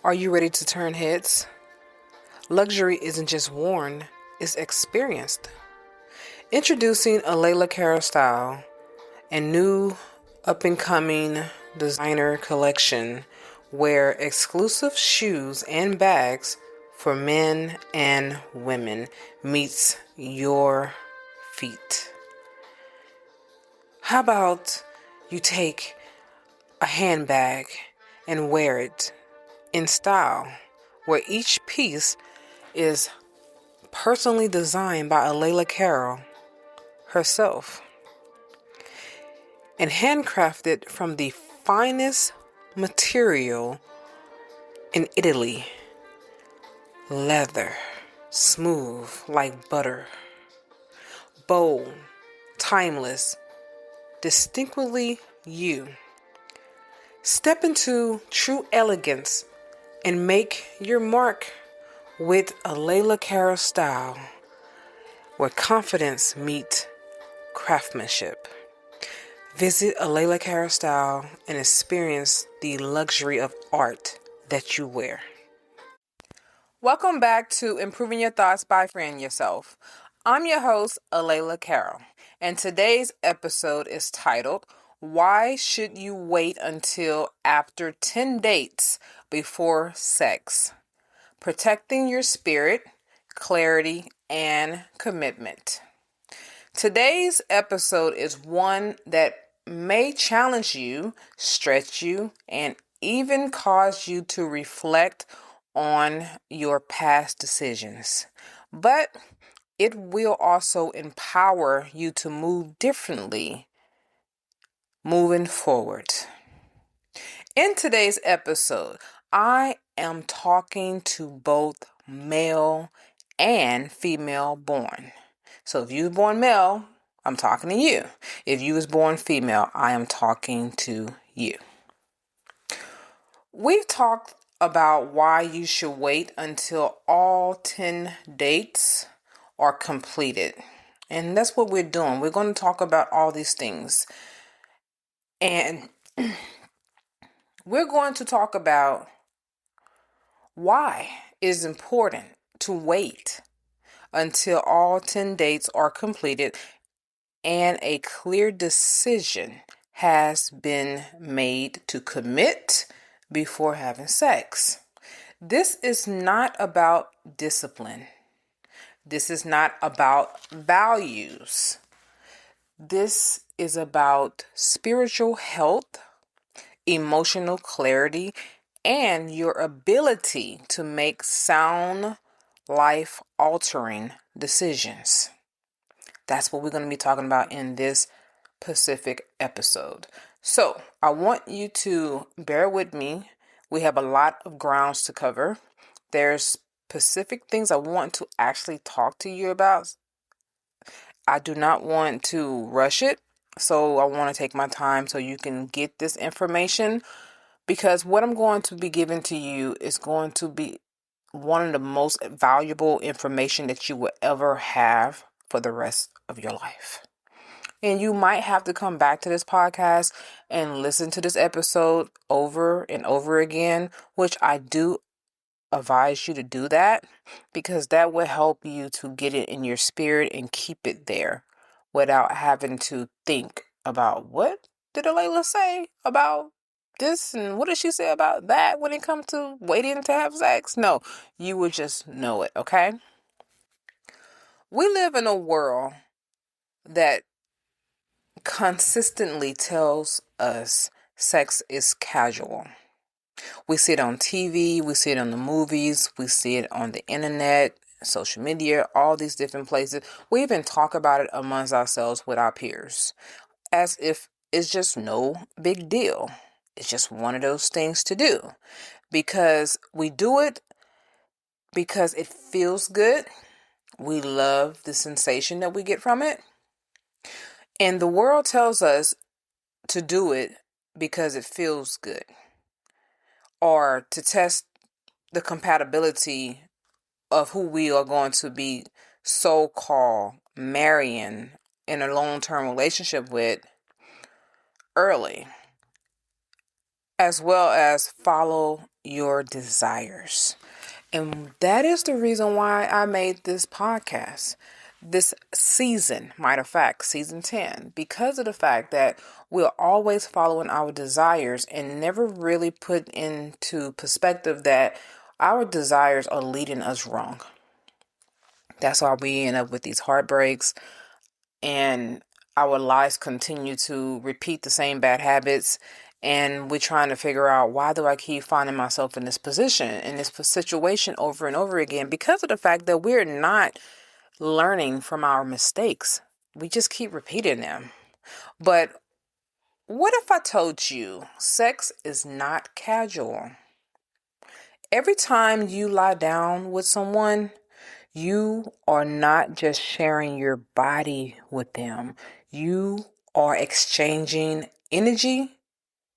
Are you ready to turn heads? Luxury isn't just worn, it's experienced. Introducing a Layla Cara style and new up-and-coming designer collection where exclusive shoes and bags for men and women meets your feet. How about you take a handbag and wear it in style, where each piece is personally designed by Alayla Carroll herself and handcrafted from the finest material in Italy. Leather, smooth like butter, bold, timeless, distinctly you. Step into true elegance and make your mark with a Layla Cara style where confidence meets craftsmanship. Visit a Layla Cara style and experience the luxury of art that you wear. Welcome back to Improving Your Thoughts by Freeing Yourself. I'm your host, Alayla Carroll, and today's episode is titled, Why Should You Wait Until After 10 Dates Before Sex? Protecting your spirit, clarity, and commitment. Today's episode is one that may challenge you, stretch you, and even cause you to reflect on your past decisions. But it will also empower you to move differently moving forward. In today's episode, I am talking to both male and female born. So if you were born male, I'm talking to you. If you was born female, I am talking to you. We've talked about why you should wait until all 10 dates are completed. And that's what we're doing. We're going to talk about all these things. And we're going to talk about why it is important to wait until all 10 dates are completed and a clear decision has been made to commit before having sex. This is not about discipline. This is not about values. This is about spiritual health, emotional clarity, and your ability to make sound, life-altering decisions. That's what we're going to be talking about in this specific episode. So I want you to bear with me. We have a lot of grounds to cover. There's specific things I want to actually talk to you about. I do not want to rush it. So I want to take my time so you can get this information, because what I'm going to be giving to you is going to be one of the most valuable information that you will ever have for the rest of your life. And you might have to come back to this podcast and listen to this episode over and over again, which I do advise you to do that, because that will help you to get it in your spirit and keep it there without having to think about what did Alayla say about this and what did she say about that when it comes to waiting to have sex. No, you will just know it, okay? We live in a world that consistently tells us sex is casual. We see it on TV, we see it on the movies, we see it on the internet, social media, all these different places. We even talk about it amongst ourselves with our peers as if it's just no big deal. It's just one of those things to do because we do it because it feels good. We love the sensation that we get from it. And the world tells us to do it because it feels good, or to test the compatibility of who we are going to be so-called marrying in a long-term relationship with early. as well as follow your desires. And that is the reason why I made this podcast, this season, matter of fact, season 10, because of the fact that we're always following our desires and never really put into perspective that our desires are leading us wrong. That's why we end up with these heartbreaks, and our lives continue to repeat the same bad habits, and we're trying to figure out, why do I keep finding myself in this position, in this situation over and over again? Because of the fact that we're not learning from our mistakes. We just keep repeating them. But what if I told you sex is not casual? Every time you lie down with someone, you are not just sharing your body with them. You are exchanging energy,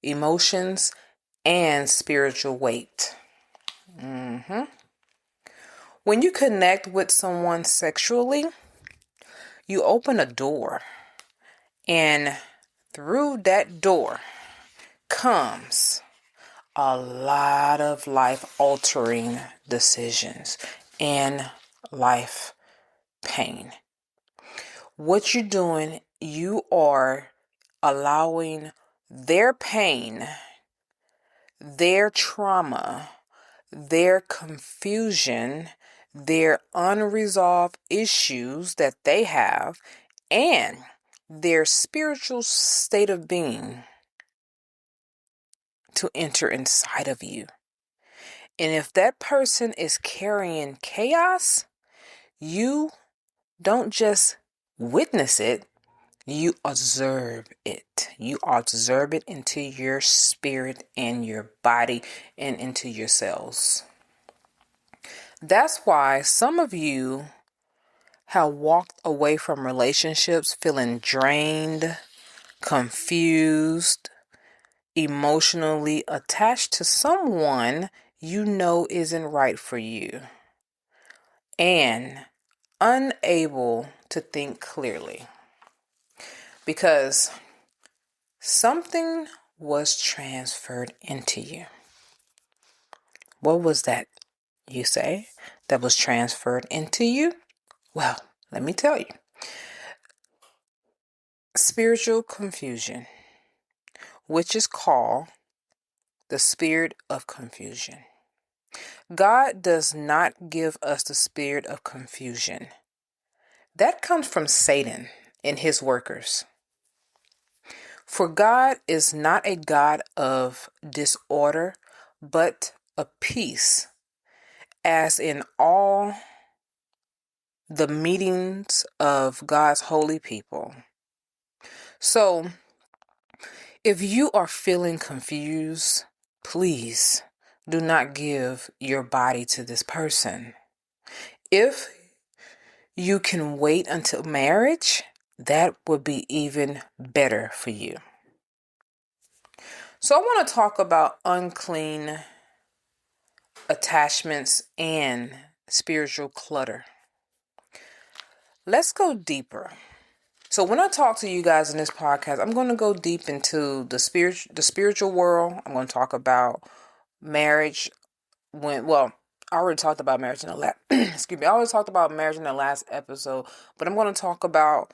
emotions, and spiritual weight. When you connect with someone sexually, you open a door, and through that door comes a lot of life-altering decisions and life pain. What you're doing, you are allowing their pain, their trauma, their confusion, their unresolved issues that they have, and their spiritual state of being to enter inside of you. And if that person is carrying chaos, you don't just witness it, you observe it. You observe it into your spirit and your body and into your cells. That's why some of you have walked away from relationships feeling drained, confused, emotionally attached to someone you know isn't right for you, and unable to think clearly because something was transferred into you. What was that, you say, that was transferred into you? Well, let me tell you. Spiritual confusion, which is called the spirit of confusion. God does not give us the spirit of confusion. That comes from Satan and his workers. For God is not a God of disorder, but of peace, as in all the meetings of God's holy people. So, if you are feeling confused, please do not give your body to this person. If you can wait until marriage, that would be even better for you. So I want to talk about unclean attachments and spiritual clutter. Let's go deeper. So when I talk to you guys in this podcast, I'm going to go deep into the spiritual world. I'm going to talk about marriage. I already talked about marriage in the last excuse me. I already talked about marriage in the last episode, but I'm going to talk about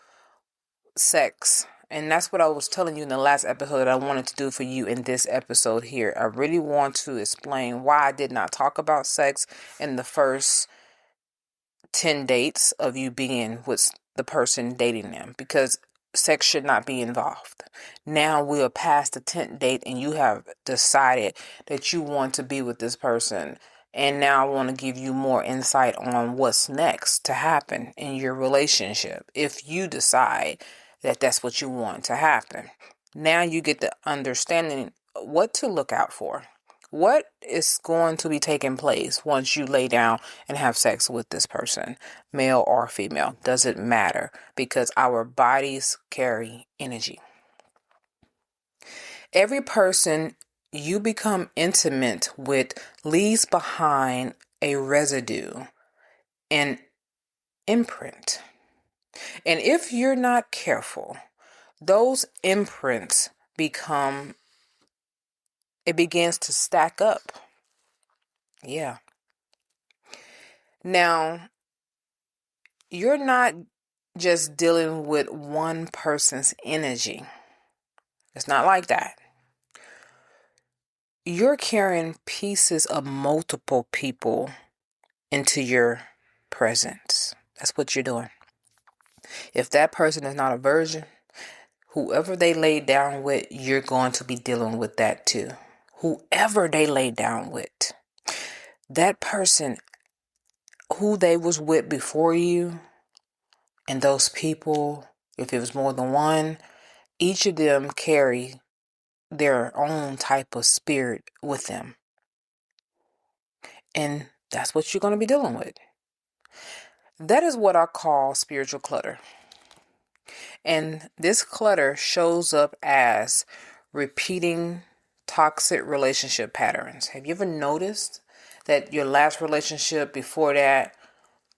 sex. And that's what I was telling you in the last episode that I wanted to do for you in this episode here. I really want to explain why I did not talk about sex in the first 10 dates of you being with the person dating them, because sex should not be involved. Now we are past the 10th date and you have decided that you want to be with this person. And now I want to give you more insight on what's next to happen in your relationship. If you decide that that's what you want to happen, now you get the understanding what to look out for. What is going to be taking place once you lay down and have sex with this person, male or female? Doesn't matter, because our bodies carry energy. Every person you become intimate with leaves behind a residue, an imprint. And if you're not careful, those imprints become it begins to stack up. Yeah. Now, you're not just dealing with one person's energy. It's not like that. You're carrying pieces of multiple people into your presence. That's what you're doing. If that person is not a virgin, whoever they lay down with, you're going to be dealing with that too. Whoever they lay down with, that person who they was with before you, and those people, if it was more than one, each of them carry their own type of spirit with them. And that's what you're going to be dealing with. That is what I call spiritual clutter. And this clutter shows up as repeating toxic relationship patterns. Have you ever noticed that your last relationship before that,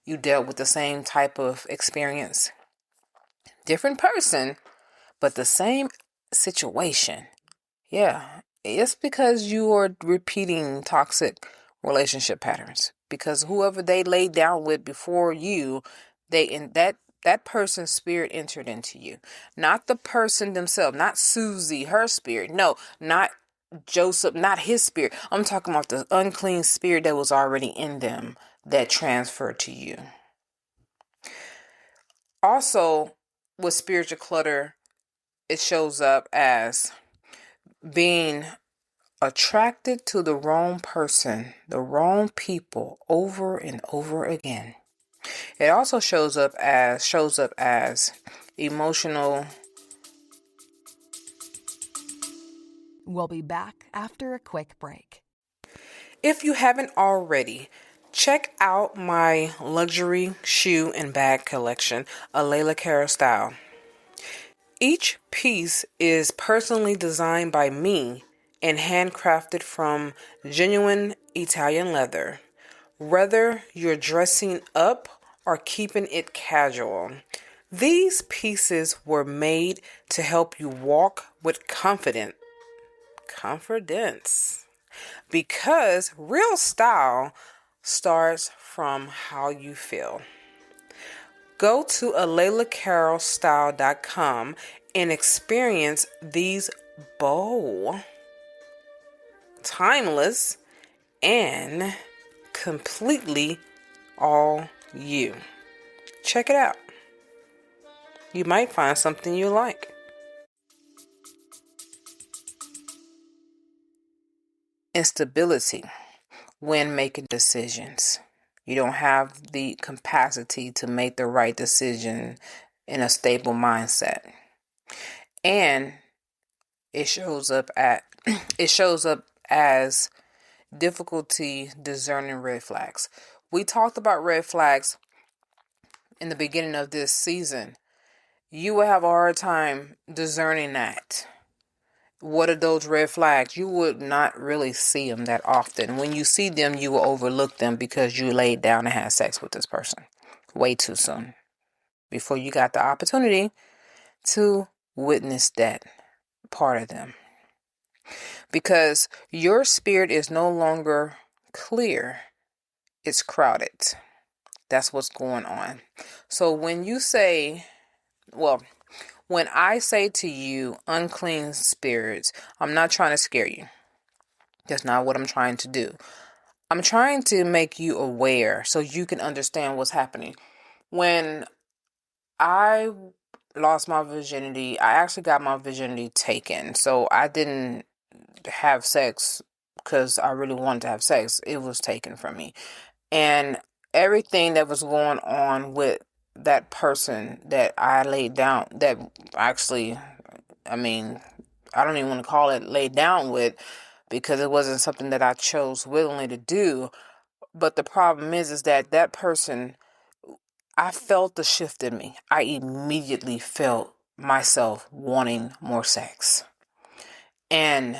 you dealt with the same type of experience? Different person, but the same situation. Yeah, it's because you are repeating toxic relationship patterns. Because whoever they laid down with before you, that person's spirit entered into you. Not the person themselves, not Susie, her spirit. No, not Joseph, not his spirit. I'm talking about the unclean spirit that was already in them that transferred to you. Also, with spiritual clutter, it shows up as being attracted to the wrong person, the wrong people over and over again. It also shows up as emotional. We'll be back after a quick break. If you haven't already, check out my luxury shoe and bag collection, a Layla Cara style. Each piece is personally designed by me and handcrafted from genuine Italian leather. Whether you're dressing up or keeping it casual, these pieces were made to help you walk with confidence. Because real style starts from how you feel. Go to alaylacarolstyle.com and experience these bold, timeless, and completely all you. Check it out. You might find something you like. Instability when making decisions. You don't have the capacity to make the right decision in a stable mindset. And it shows up as difficulty discerning red flags. We talked about red flags in the beginning of this season. You will have a hard time discerning that. What are those red flags? You would not really see them that often. When you see them, you will overlook them because you laid down and had sex with this person way too soon before you got the opportunity to witness that part of them. Because your spirit is no longer clear, it's crowded. That's what's going on. So when I say to you, unclean spirits, I'm not trying to scare you. That's not what I'm trying to do. I'm trying to make you aware so you can understand what's happening. When I lost my virginity, I actually got my virginity taken. So I didn't have sex because I really wanted to have sex. It was taken from me. And everything that was going on with that person that I laid down, that actually, I don't even want to call it laid down with, because it wasn't something that I chose willingly to do. But the problem is that person, I felt the shift in me. I immediately felt myself wanting more sex. And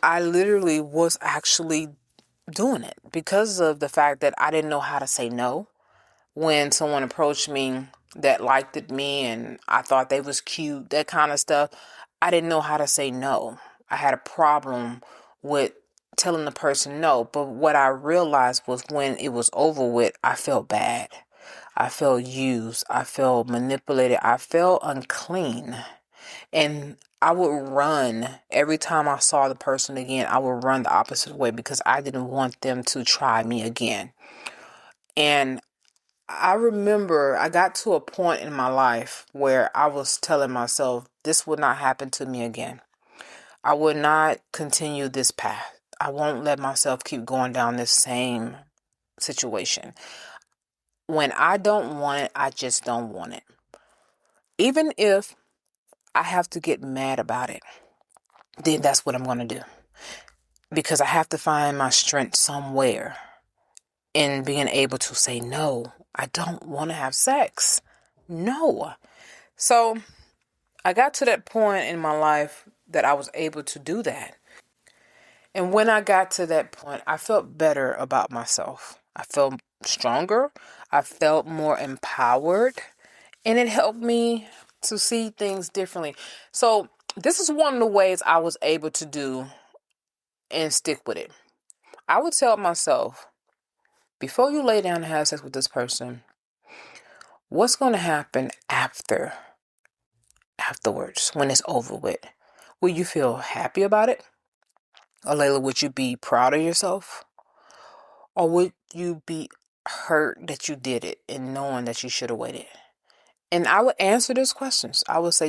I literally was actually doing it because of the fact that I didn't know how to say no. When someone approached me that liked me and I thought they was cute, that kind of stuff, I didn't know how to say no. I had a problem with telling the person no. But what I realized was when it was over with, I felt bad. I felt used. I felt manipulated. I felt unclean. And I would run every time I saw the person again. I would run the opposite way because I didn't want them to try me again. And I remember I got to a point in my life where I was telling myself, this will not happen to me again. I will not continue this path. I won't let myself keep going down this same situation. When I don't want it, I just don't want it. Even if I have to get mad about it, then that's what I'm going to do. Because I have to find my strength somewhere in being able to say, no, I don't want to have sex. No. So I got to that point in my life that I was able to do that. And when I got to that point, I felt better about myself. I felt stronger. I felt more empowered. And it helped me to see things differently. So this is one of the ways I was able to do and stick with it. I would tell myself, before you lay down and have sex with this person, what's going to happen afterwards when it's over with? Will you feel happy about it? Or Layla, would you be proud of yourself? Or would you be hurt that you did it and knowing that you should have waited? And I would answer those questions. I would say,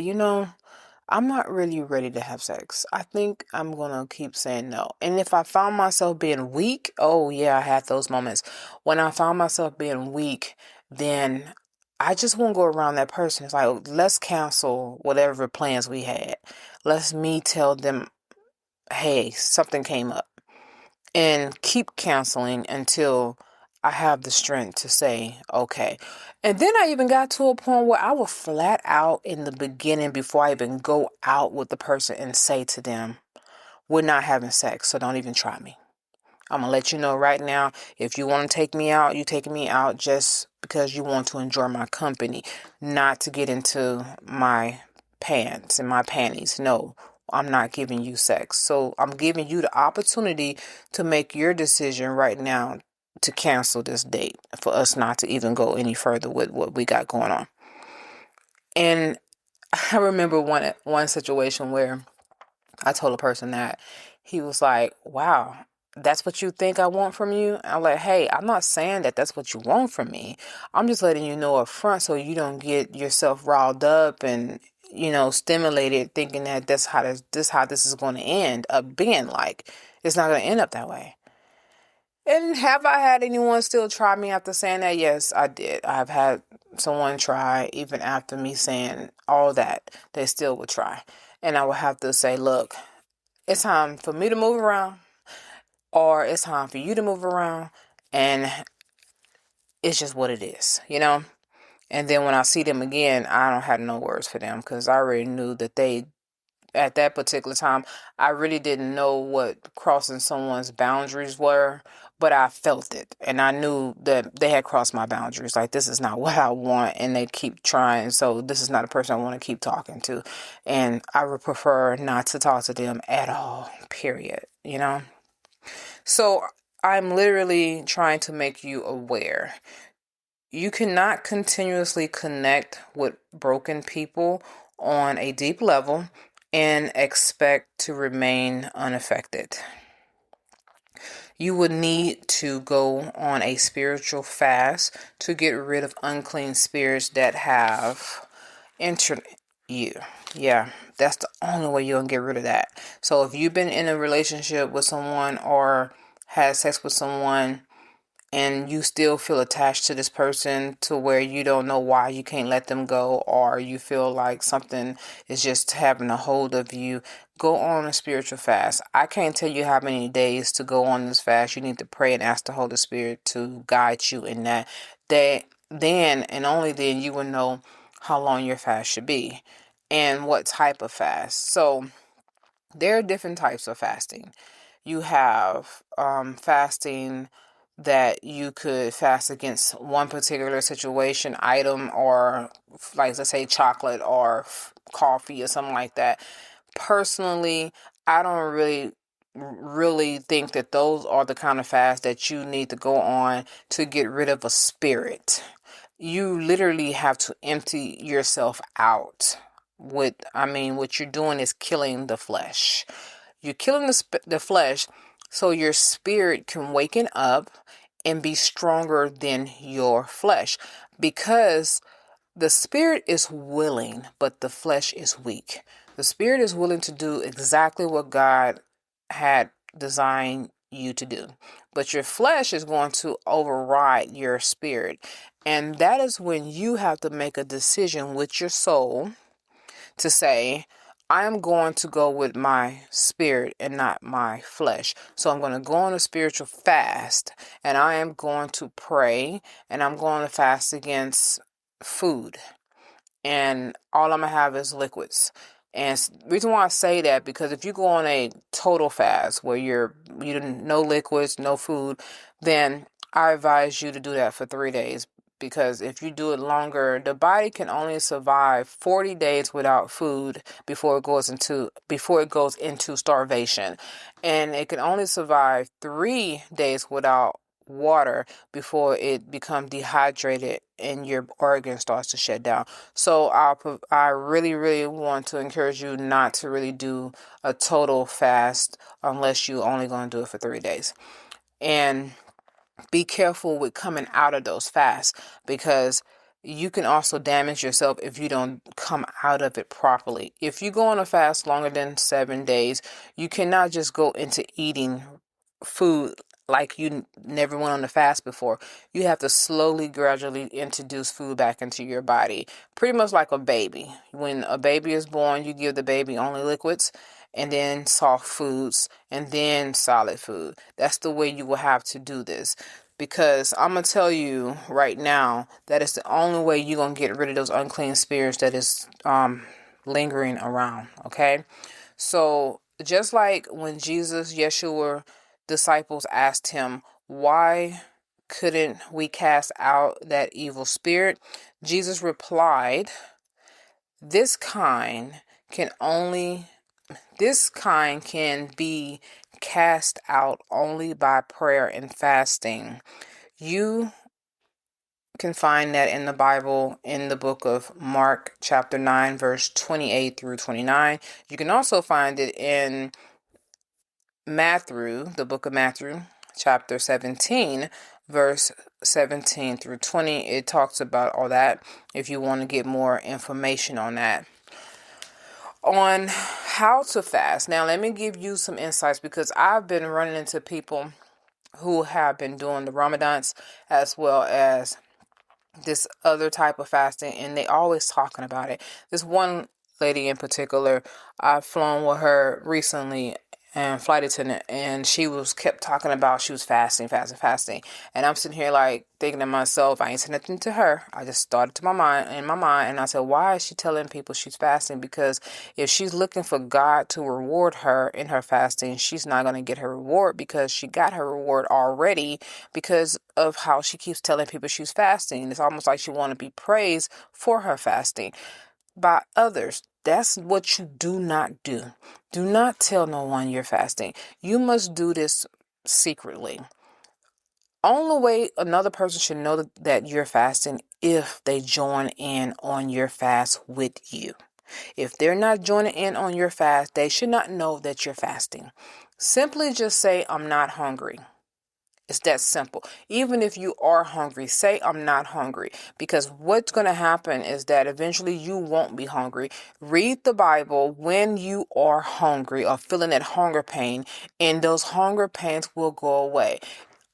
I'm not really ready to have sex. I think I'm going to keep saying no. And if I found myself being weak, oh yeah, I had those moments. When I found myself being weak, then I just won't go around that person. It's like, let's cancel whatever plans we had. Let's me tell them, hey, something came up. And keep canceling until I have the strength to say, okay. And then I even got to a point where I would flat out in the beginning, before I even go out with the person, and say to them, we're not having sex, so don't even try me. I'm going to let you know right now, if you want to take me out, you take me out just because you want to enjoy my company, not to get into my pants and my panties. No, I'm not giving you sex. So I'm giving you the opportunity to make your decision right now to cancel this date, for us not to even go any further with what we got going on. And I remember one situation where I told a person that. He was like, wow, that's what you think I want from you? I'm like, hey, I'm not saying that that's what you want from me. I'm just letting you know up front so you don't get yourself riled up and, stimulated, thinking that that's how this is going to end up being like. It's not going to end up that way. And have I had anyone still try me after saying that? Yes, I did. I've had someone try even after me saying all that. They still would try. And I would have to say, look, it's time for me to move around, or it's time for you to move around, and it's just what it is. And then when I see them again, I don't have no words for them, because I already knew that at that particular time, I really didn't know what crossing someone's boundaries were, but I felt it, and I knew that they had crossed my boundaries. Like, this is not what I want, and they keep trying, so this is not a person I want to keep talking to, and I would prefer not to talk to them at all, period. So I'm literally trying to make you aware. You cannot continuously connect with broken people on a deep level and expect to remain unaffected. You would need to go on a spiritual fast to get rid of unclean spirits that have entered you. Yeah, that's the only way you're going to get rid of that. So if you've been in a relationship with someone or had sex with someone, and you still feel attached to this person to where you don't know why you can't let them go, or you feel like something is just having a hold of you, go on a spiritual fast. I can't tell you how many days to go on this fast. You need to pray and ask the Holy Spirit to guide you in that. Then and only then you will know how long your fast should be and what type of fast. So there are different types of fasting. You have fasting that you could fast against one particular situation, item, or like, let's say, chocolate or coffee or something like that. Personally, I don't really really think that those are the kind of fast that you need to go on to get rid of a spirit. You literally have to empty yourself out. What you're doing is killing the flesh. You're killing the flesh so your spirit can waken up and be stronger than your flesh, because the spirit is willing, but the flesh is weak. The spirit is willing to do exactly what God had designed you to do, but your flesh is going to override your spirit. And that is when you have to make a decision with your soul to say, I am going to go with my spirit and not my flesh. So I'm going to go on a spiritual fast, and I am going to pray, and I'm going to fast against food, and all I'm gonna have is liquids. And the reason why I say that, because if you go on a total fast where you no liquids, no food, then I advise you to do that for 3 days. Because if you do it longer, the body can only survive 40 days without food before it goes into starvation, and it can only survive 3 days without water before it becomes dehydrated and your organ starts to shut down. So I really, really want to encourage you not to really do a total fast unless you're only going to do it for 3 days. And be careful with coming out of those fasts, because you can also damage yourself if you don't come out of it properly. If you go on a fast longer than 7 days, you cannot just go into eating food like you never went on a fast before. You have to slowly, gradually introduce food back into your body, pretty much like a baby. When a baby is born, you give the baby only liquids, and then soft foods, and then solid food. That's the way you will have to do this, because I'm going to tell you right now that it's the only way you're going to get rid of those unclean spirits that is lingering around, okay? So just like when Yeshua disciples asked him, why couldn't we cast out that evil spirit? Jesus replied, this kind can be cast out only by prayer and fasting. You can find that in the Bible in the book of Mark chapter 9 verse 28 through 29. You can also find it in Matthew, the book of Matthew, chapter 17, verse 17 through 20. It talks about all that if you want to get more information on that. On how to fast. Now, let me give you some insights, because I've been running into people who have been doing the Ramadans as well as this other type of fasting, and they always talking about it. This one lady in particular, I've flown with her recently and flight attendant, and she kept talking about she was fasting. And I'm sitting here like thinking to myself, I ain't said nothing to her. I just started in my mind, and I said, why is she telling people she's fasting? Because if she's looking for God to reward her in her fasting, she's not going to get her reward, because she got her reward already because of how she keeps telling people she's fasting. It's almost like she want to be praised for her fasting by others. That's what you do not do. Do not tell no one you're fasting. You must do this secretly. Only way another person should know that you're fasting if they join in on your fast with you. If they're not joining in on your fast, they should not know that you're fasting. Simply just say, I'm not hungry. It's that simple. Even if you are hungry, say, I'm not hungry. Because what's going to happen is that eventually you won't be hungry. Read the Bible when you are hungry or feeling that hunger pain, and those hunger pains will go away.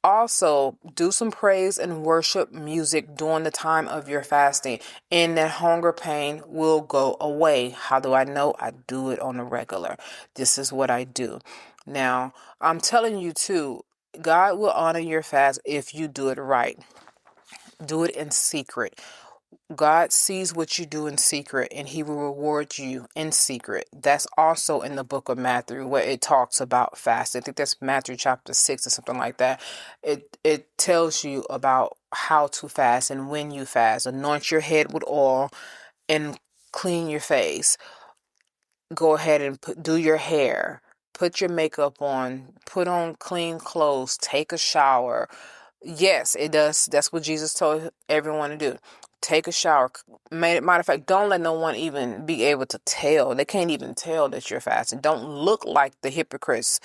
Also, do some praise and worship music during the time of your fasting, and that hunger pain will go away. How do I know? I do it on a regular. This is what I do. Now, I'm telling you too, God will honor your fast if you do it right. Do it in secret. God sees what you do in secret, and he will reward you in secret. That's also in the book of Matthew, where it talks about fasting. I think that's Matthew chapter 6 or something like that. It tells you about how to fast and when you fast. Anoint your head with oil and clean your face. Go ahead and do your hair. put your makeup on, put on clean clothes, take a shower. Yes, it does. That's what Jesus told everyone to do. Take a shower. Matter of fact, don't let no one even be able to tell. They can't even tell that you're fasting. Don't look like the hypocrites.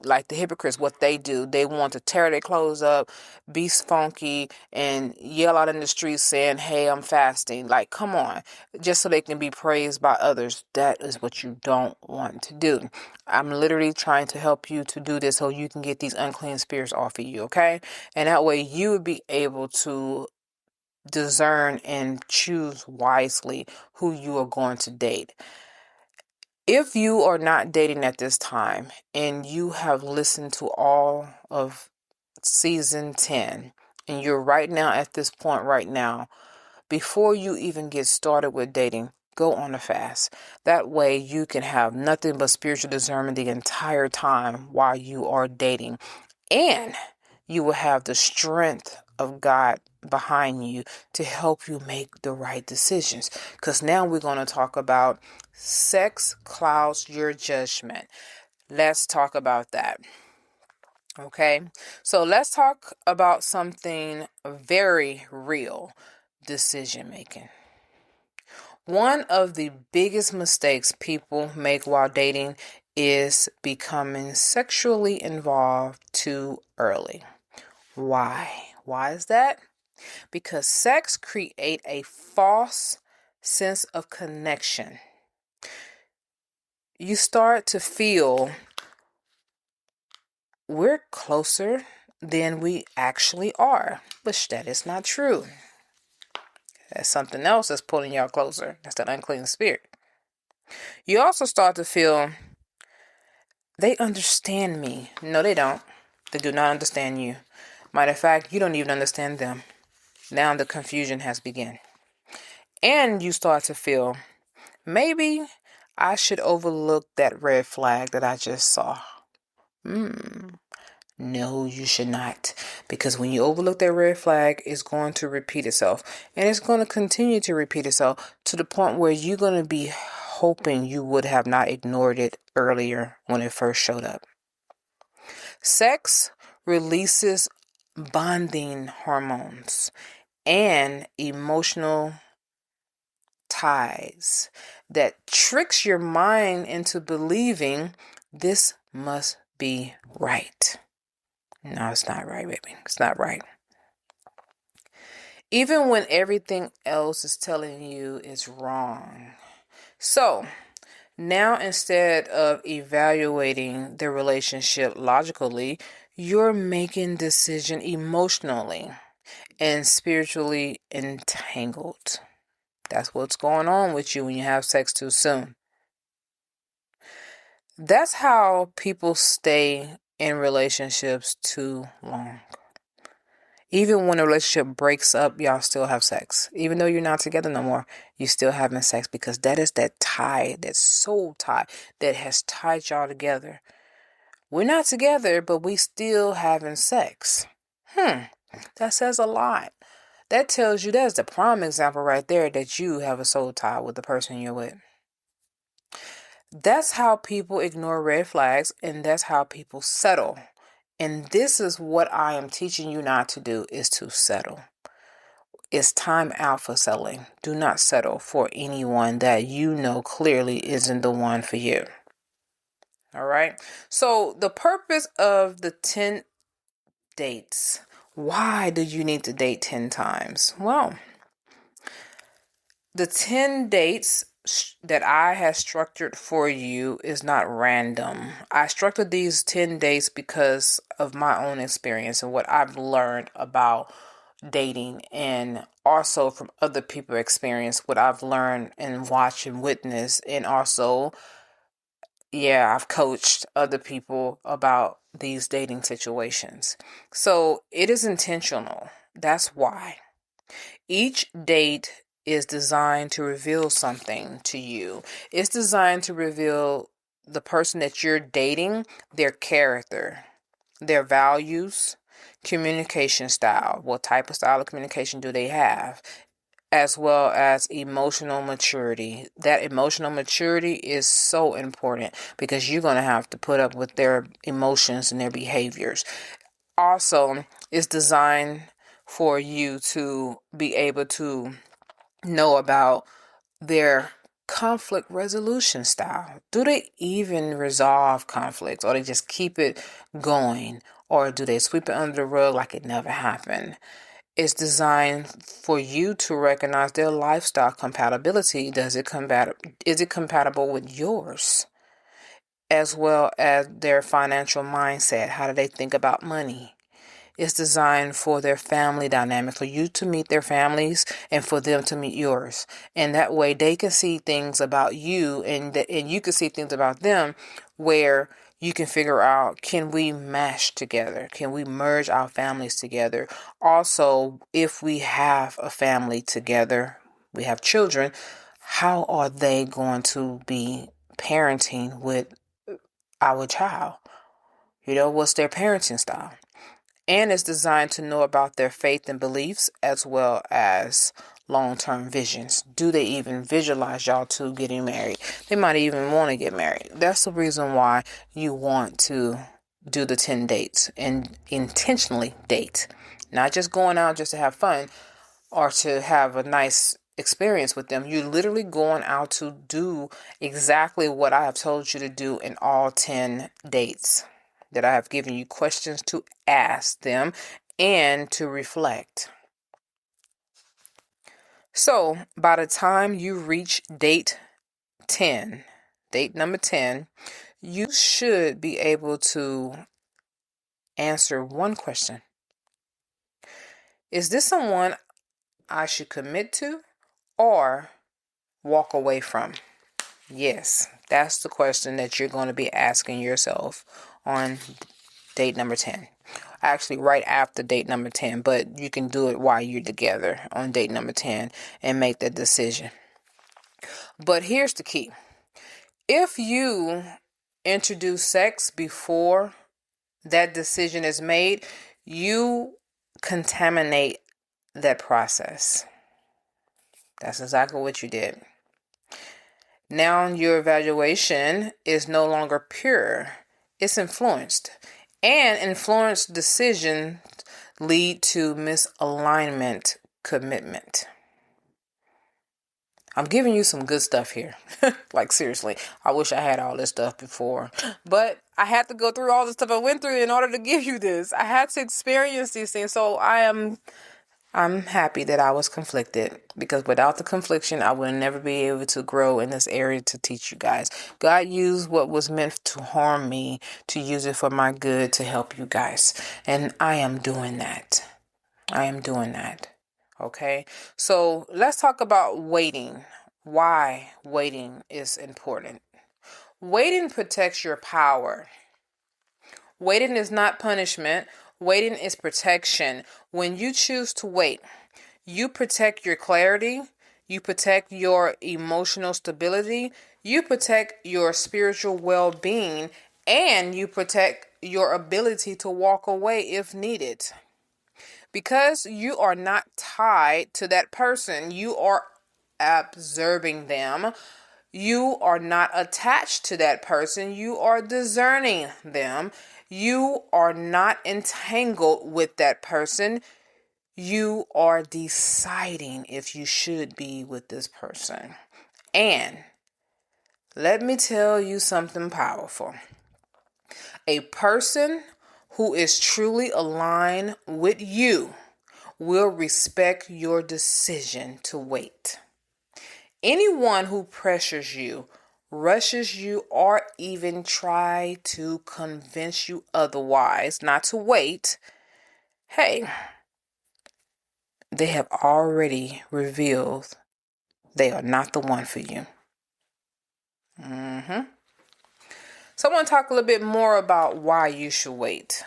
Like the hypocrites, what they do. They want to tear their clothes up, be funky, and yell out in the streets saying, "Hey, I'm fasting." Like, come on. Just so they can be praised by others. That is what you don't want to do. I'm literally trying to help you to do this so you can get these unclean spirits off of you, okay? And that way you would be able to discern and choose wisely who you are going to date. If you are not dating at this time and you have listened to all of season 10 and you're right now at this point right now, before you even get started with dating, go on a fast. That way you can have nothing but spiritual discernment the entire time while you are dating. And you will have the strength of God behind you to help you make the right decisions. Because now we're going to talk about sex clouds your judgment. Let's talk about that. Okay, so let's talk about something very real: decision making. One of the biggest mistakes people make while dating is becoming sexually involved too early. Why? Why is that? Because sex creates a false sense of connection. You start to feel we're closer than we actually are, but that is not true. That's something else that's pulling y'all closer. That's that unclean spirit. You also start to feel they understand me. No, they don't. They do not understand you. Matter of fact, you don't even understand them. Now the confusion has begun. And you start to feel, maybe I should overlook that red flag that I just saw. No, you should not. Because when you overlook that red flag, it's going to repeat itself. And it's going to continue to repeat itself to the point where you're going to be hoping you would have not ignored it earlier when it first showed up. Sex releases bonding hormones and emotional ties that tricks your mind into believing this must be right. No, it's not right, baby. It's not right. Even when everything else is telling you it's wrong. So, now instead of evaluating the relationship logically, you're making decision emotionally and spiritually entangled. That's what's going on with you when you have sex too soon. That's how people stay in relationships too long. Even when a relationship breaks up, y'all still have sex. Even though you're not together no more, you still having sex because that is that tie, that soul tie that has tied y'all together. We're not together, but we still having sex. That says a lot. That tells you that's the prime example right there that you have a soul tie with the person you're with. That's how people ignore red flags, and that's how people settle. And this is what I am teaching you not to do, is to settle. It's time out for settling. Do not settle for anyone that you know clearly isn't the one for you. All right. So the purpose of the 10 dates. Why do you need to date 10 times? Well, the 10 dates that I have structured for you is not random. I structured these 10 dates because of my own experience and what I've learned about dating, and also from other people's experience, what I've learned and watched and witnessed, and also, I've coached other people about these dating situations. So it is intentional. That's why. Each date is designed to reveal something to you. It's designed to reveal the person that you're dating, their character, their values, communication style. What type of style of communication do they have? as well as emotional maturity. That emotional maturity is so important because you're going to have to put up with their emotions and their behaviors. Also, it's designed for you to be able to know about their conflict resolution style. Do they even resolve conflicts, or they just keep it going, or do they sweep it under the rug like it never happened? It's designed for you to recognize their lifestyle compatibility. Is it compatible with yours? As well as their financial mindset. How do they think about money? It's designed for their family dynamic, for you to meet their families and for them to meet yours. And that way they can see things about you, and you can see things about them where you can figure out, can we mash together? Can we merge our families together? Also, if we have a family together, we have children, how are they going to be parenting with our child? What's their parenting style? And it's designed to know about their faith and beliefs as well as long-term visions. Do they even visualize y'all two getting married? They might even want to get married. That's the reason why you want to do the 10 dates and intentionally date. Not just going out just to have fun or to have a nice experience with them. You're literally going out to do exactly what I have told you to do in all 10 dates that I have given you questions to ask them and to reflect. So by the time you reach date number 10, you should be able to answer one question. Is this someone I should commit to or walk away from? Yes, that's the question that you're going to be asking yourself on date number 10. Actually, right after date number 10, but you can do it while you're together on date number 10 and make that decision. But here's the key. If you introduce sex before that decision is made, you contaminate that process. That's exactly what you did. Now your evaluation is no longer pure. It's influenced. And influenced decisions lead to misalignment commitment. I'm giving you some good stuff here. Like, seriously, I wish I had all this stuff before. But I had to go through all the stuff I went through in order to give you this. I had to experience these things. So I'm happy that I was conflicted, because without the confliction, I would never be able to grow in this area to teach you guys. God used what was meant to harm me to use it for my good to help you guys. And I am doing that. Okay. So let's talk about waiting. Why waiting is important. Waiting protects your power. Waiting is not punishment. Waiting is protection. When you choose to wait, you protect your clarity, you protect your emotional stability, you protect your spiritual well-being, and you protect your ability to walk away if needed. Because you are not tied to that person, you are observing them. You are not attached to that person. You are discerning them. You are not entangled with that person. You are deciding if you should be with this person. And let me tell you something powerful. A person who is truly aligned with you will respect your decision to wait. Anyone who pressures you, rushes you, or even try to convince you otherwise not to wait, hey, they have already revealed they are not the one for you. So I want to talk a little bit more about why you should wait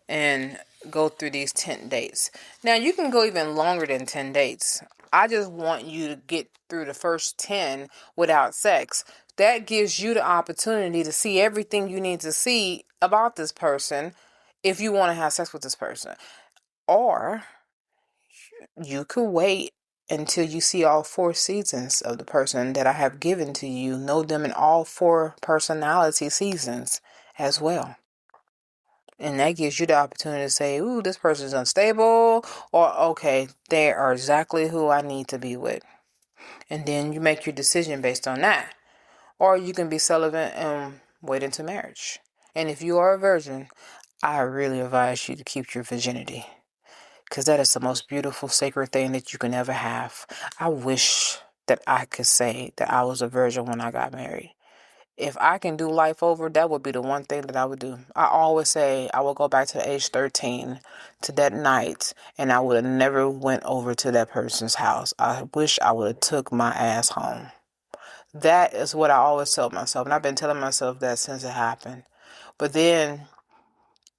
and go through these 10 dates. Now, you can go even longer than 10 dates. I just want you to get through the first 10 without sex. That gives you the opportunity to see everything you need to see about this person if you want to have sex with this person. Or you could wait until you see all 4 seasons of the person that I have given to you. Know them in all 4 personality seasons as well. And that gives you the opportunity to say, ooh, this person's unstable, or okay, they are exactly who I need to be with. And then you make your decision based on that. Or you can be celibate and wait into marriage. And if you are a virgin, I really advise you to keep your virginity, because that is the most beautiful, sacred thing that you can ever have. I wish that I could say that I was a virgin when I got married. If I can do life over, that would be the one thing that I would do. I always say I would go back to age 13, to that night, and I would have never went over to that person's house. I wish I would have took my ass home. That is what I always tell myself, and I've been telling myself that since it happened. But then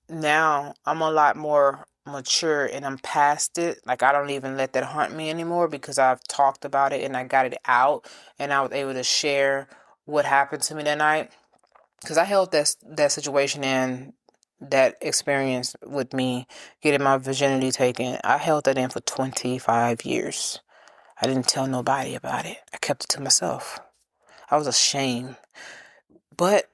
now I'm a lot more mature and I'm past it. Like, I don't even let that haunt me anymore, because I've talked about it and I got it out, and I was able to share what happened to me that night. Because I held that situation in, that experience with me getting my virginity taken. I held that in for 25 years. I didn't tell nobody about it. I kept it to myself. I was ashamed. But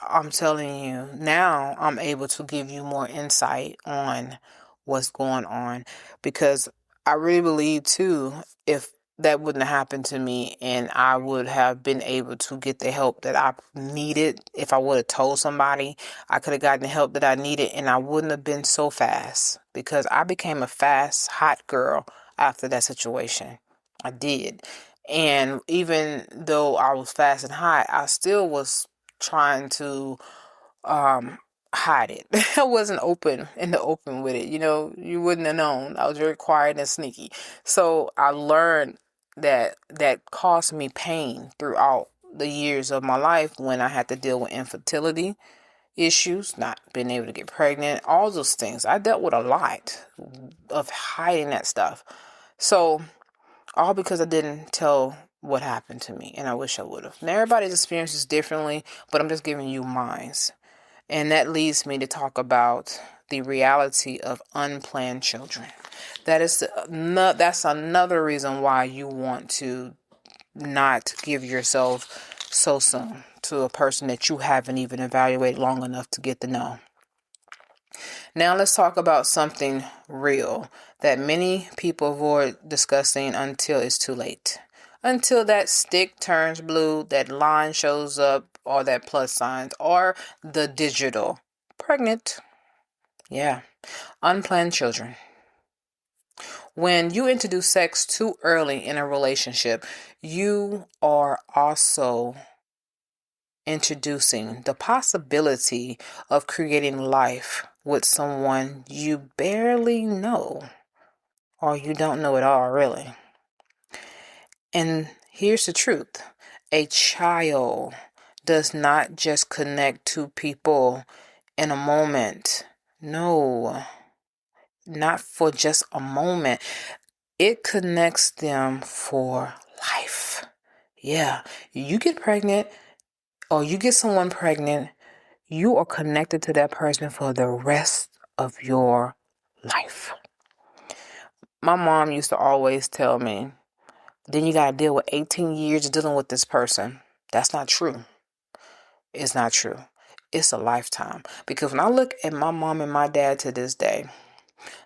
I'm telling you, now I'm able to give you more insight on what's going on, because I really believe too, if that wouldn't have happened to me and I would have been able to get the help that I needed, if I would have told somebody, I could have gotten the help that I needed, and I wouldn't have been so fast, because I became a fast, hot girl after that situation. I did. And even though I was fast and hot, I still was trying to hide it. I wasn't open in the open with it. You wouldn't have known. I was very quiet and sneaky. So I learned that caused me pain throughout the years of my life, when I had to deal with infertility issues, not being able to get pregnant, all those things. I dealt with a lot of hiding that stuff. So all because I didn't tell what happened to me, and I wish I would have. Now, everybody's experience is differently, but I'm just giving you mine's. And that leads me to talk about the reality of unplanned children. That's another reason why you want to not give yourself so soon to a person that you haven't even evaluated long enough to get to know. Now let's talk about something real that many people avoid discussing until it's too late. Until that stick turns blue, that line shows up, or that plus signs, or the digital. Pregnant. Yeah. Unplanned children. When you introduce sex too early in a relationship, you are also introducing the possibility of creating life with someone you barely know, or you don't know at all, really. And here's the truth. A child does not just connect two people in a moment. No, not for just a moment. It connects them for life. Yeah, you get pregnant, or you get someone pregnant, you are connected to that person for the rest of your life. My mom used to always tell me, then you got to deal with 18 years dealing with this person. That's not true. It's not true. It's a lifetime. Because when I look at my mom and my dad to this day,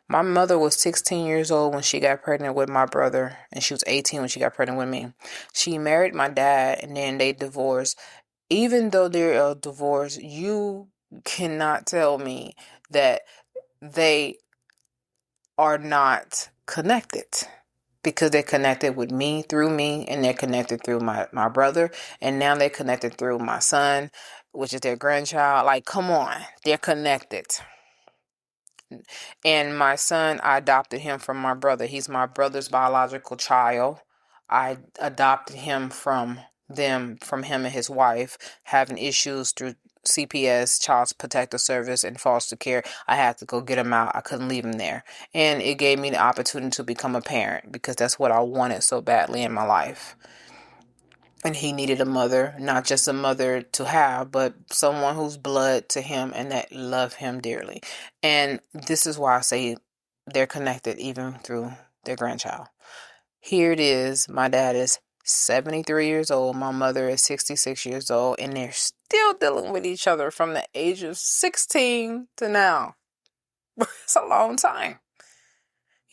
my mother was 16 years old when she got pregnant with my brother, and she was 18 when she got pregnant with me. She married my dad, and then they divorced. Even though they're a divorce, you cannot tell me that they are not connected, because they're connected with me, through me, and they're connected through my brother, and now they're connected through my son, which is their grandchild. Like, come on, they're connected. And my son, I adopted him from my brother. He's my brother's biological child. I adopted him from him and his wife, having issues through CPS, Child Protective Service, and foster care. I had to go get him out. I couldn't leave him there. And it gave me the opportunity to become a parent, because that's what I wanted so badly in my life. And he needed a mother, not just a mother to have, but someone who's blood to him and that love him dearly. And this is why I say they're connected even through their grandchild. Here it is. My dad is 73 years old. My mother is 66 years old. And they're still dealing with each other from the age of 16 to now. It's a long time.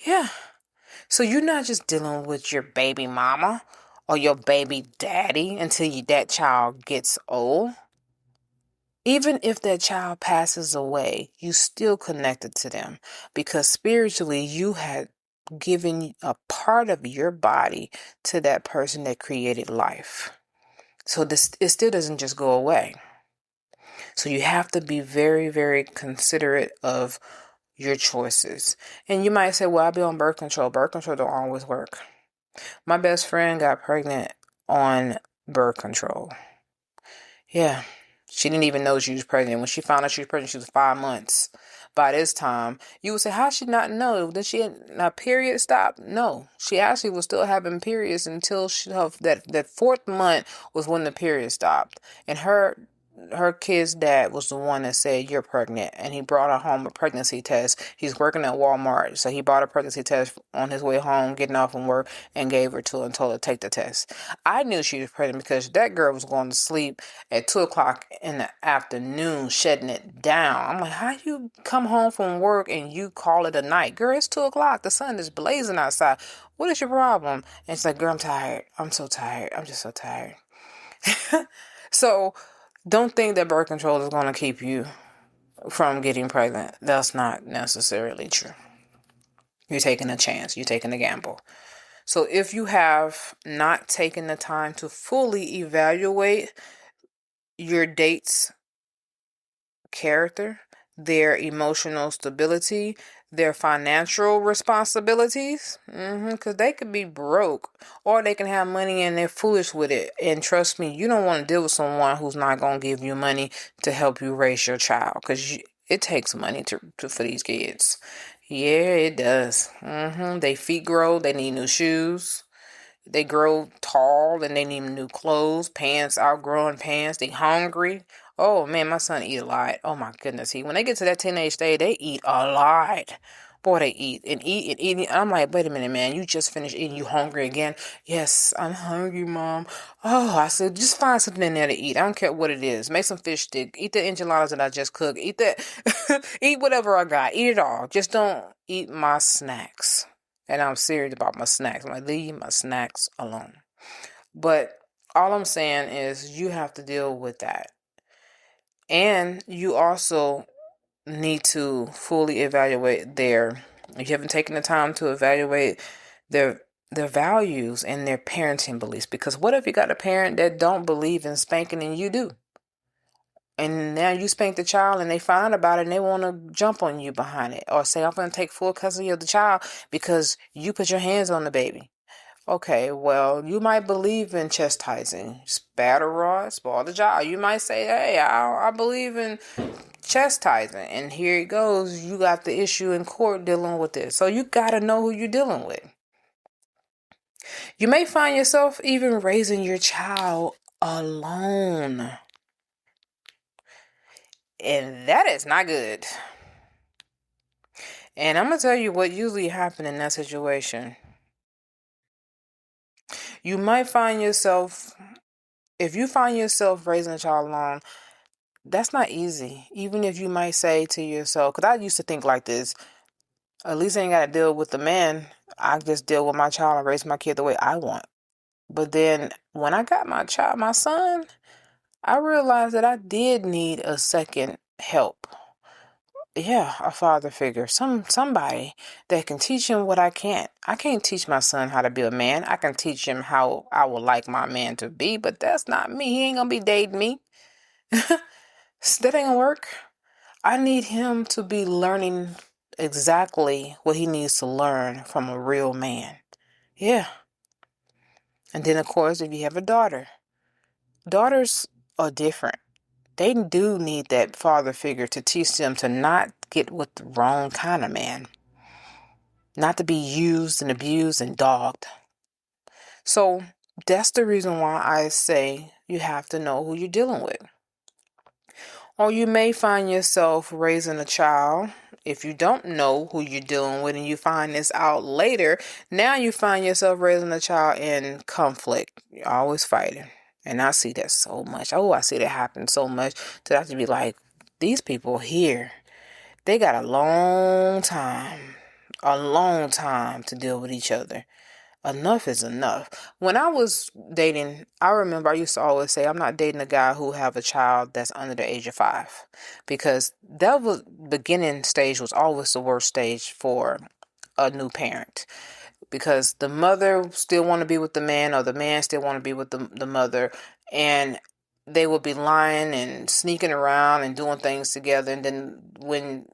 Yeah. So you're not just dealing with your baby mama or your baby daddy until that child gets old. Even if that child passes away, you still connected to them because spiritually you had given a part of your body to that person that created life. So it still doesn't just go away. So you have to be very, very considerate of your choices. And you might say, well, I'll be on birth control. Birth control don't always work. My best friend got pregnant on birth control. Yeah. She didn't even know she was pregnant. When she found out she was pregnant, she was 5 months. By this time, you would say, how she not know? Did she her period stop? No. She actually was still having periods until that 4th month was when the period stopped. And her kid's dad was the one that said, you're pregnant. And he brought her home a pregnancy test. He's working at Walmart. So he bought a pregnancy test on his way home, getting off from work, and gave her to her and told her to take the test. I knew she was pregnant because that girl was going to sleep at 2 o'clock in the afternoon, shutting it down. I'm like, how you come home from work and you call it a night? Girl, it's 2 o'clock. The sun is blazing outside. What is your problem? And she's like, girl, I'm tired. I'm so tired. I'm just so tired. So don't think that birth control is going to keep you from getting pregnant. That's not necessarily true. You're taking a chance. You're taking a gamble. So if you have not taken the time to fully evaluate your date's character, their emotional stability, their financial responsibilities, because they could be broke or they can have money and they're foolish with it. And trust me, you don't want to deal with someone who's not going to give you money to help you raise your child, because it takes money for these kids. Yeah, it does. They feet grow, they need new shoes. They grow tall and they need new clothes, pants, outgrowing pants. They hungry. Oh man, my son eat a lot. Oh my goodness. When they get to that teenage stage, they eat a lot. Boy, they eat and eat and eat. I'm like, wait a minute, man. You just finished eating. You hungry again? Yes, I'm hungry, Mom. Oh, I said, just find something in there to eat. I don't care what it is. Make some fish stick. Eat the enchiladas that I just cooked. Eat that. Eat whatever I got. Eat it all. Just don't eat my snacks. And I'm serious about my snacks. I'm like, leave my snacks alone. But all I'm saying is you have to deal with that. And you also need to fully evaluate if you haven't taken the time to evaluate their values and their parenting beliefs. Because what if you got a parent that don't believe in spanking and you do? And now you spank the child and they find about it and they want to jump on you behind it. Or say, I'm going to take full custody of the child because you put your hands on the baby. Okay, well, you might believe in chastising. Spat a rod, spoil the child. You might say, hey, I believe in chastising. And here it goes. You got the issue in court dealing with this. So you got to know who you're dealing with. You may find yourself even raising your child alone. And that is not good. And I'm going to tell you what usually happens in that situation. You might find yourself, if you find yourself raising a child alone, that's not easy. Even if you might say to yourself, because I used to think like this, at least I ain't got to deal with the man. I just deal with my child and raise my kid the way I want. But then when I got my son, I realized that I did need a second help. Yeah, a father figure, somebody that can teach him what I can't. I can't teach my son how to be a man. I can teach him how I would like my man to be, but that's not me. He ain't gonna be dating me. That ain't gonna work. I need him to be learning exactly what he needs to learn from a real man. Yeah. And then, of course, if you have a daughter, daughters are different. They do need that father figure to teach them to not get with the wrong kind of man, not to be used and abused and dogged. So that's the reason why I say you have to know who you're dealing with. Or you may find yourself raising a child If you don't know who you're dealing with and you find this out later, now you find yourself raising a child in conflict. You're always fighting. And I see that so much. Oh, I see that happen so much that I have to be like, these people here, they got a long time to deal with each other. Enough is enough. When I was dating, I remember I used to always say, I'm not dating a guy who have a child that's under the age of 5, because that was beginning stage was always the worst stage for a new parent, because the mother still want to be with the man, or the man still want to be with the mother, and they will be lying and sneaking around and doing things together. And then when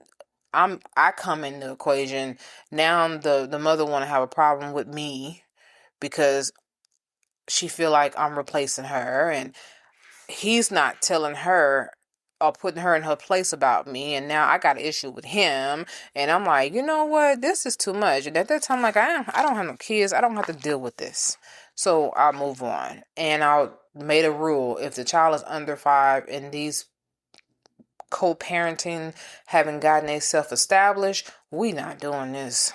I come in the equation, now the mother want to have a problem with me because she feel like I'm replacing her, and he's not telling her or putting her in her place about me, and now I got an issue with him. And I'm like, you know what, this is too much. And at that time, like, I don't have no kids, I don't have to deal with this, so I'll move on. And I made a rule: if the child is under 5 and these co-parenting haven't gotten themselves established, we not doing this.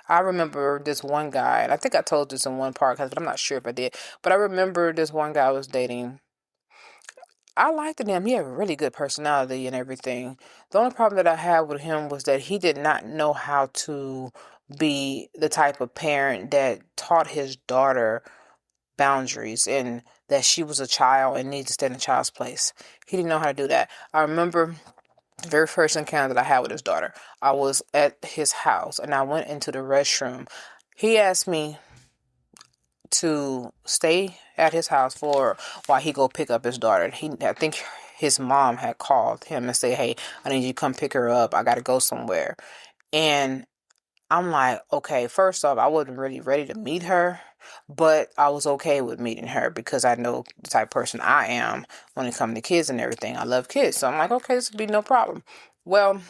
I remember this one guy, and I think I told this in one podcast, but I'm not sure if I did. But I remember this one guy I was dating. I liked him. He had a really good personality and everything. The only problem that I had with him was that he did not know how to be the type of parent that taught his daughter boundaries, and that she was a child and needed to stay in a child's place. He didn't know how to do that. I remember the very first encounter that I had with his daughter. I was at his house and I went into the restroom. He asked me to stay at his house for while he go pick up his daughter. I think his mom had called him and say, "Hey, I need you to come pick her up. I got to go somewhere." And I'm like, okay, first off, I wasn't really ready to meet her, but I was okay with meeting her because I know the type of person I am when it comes to kids and everything. I love kids. So I'm like, okay, this would be no problem. Well,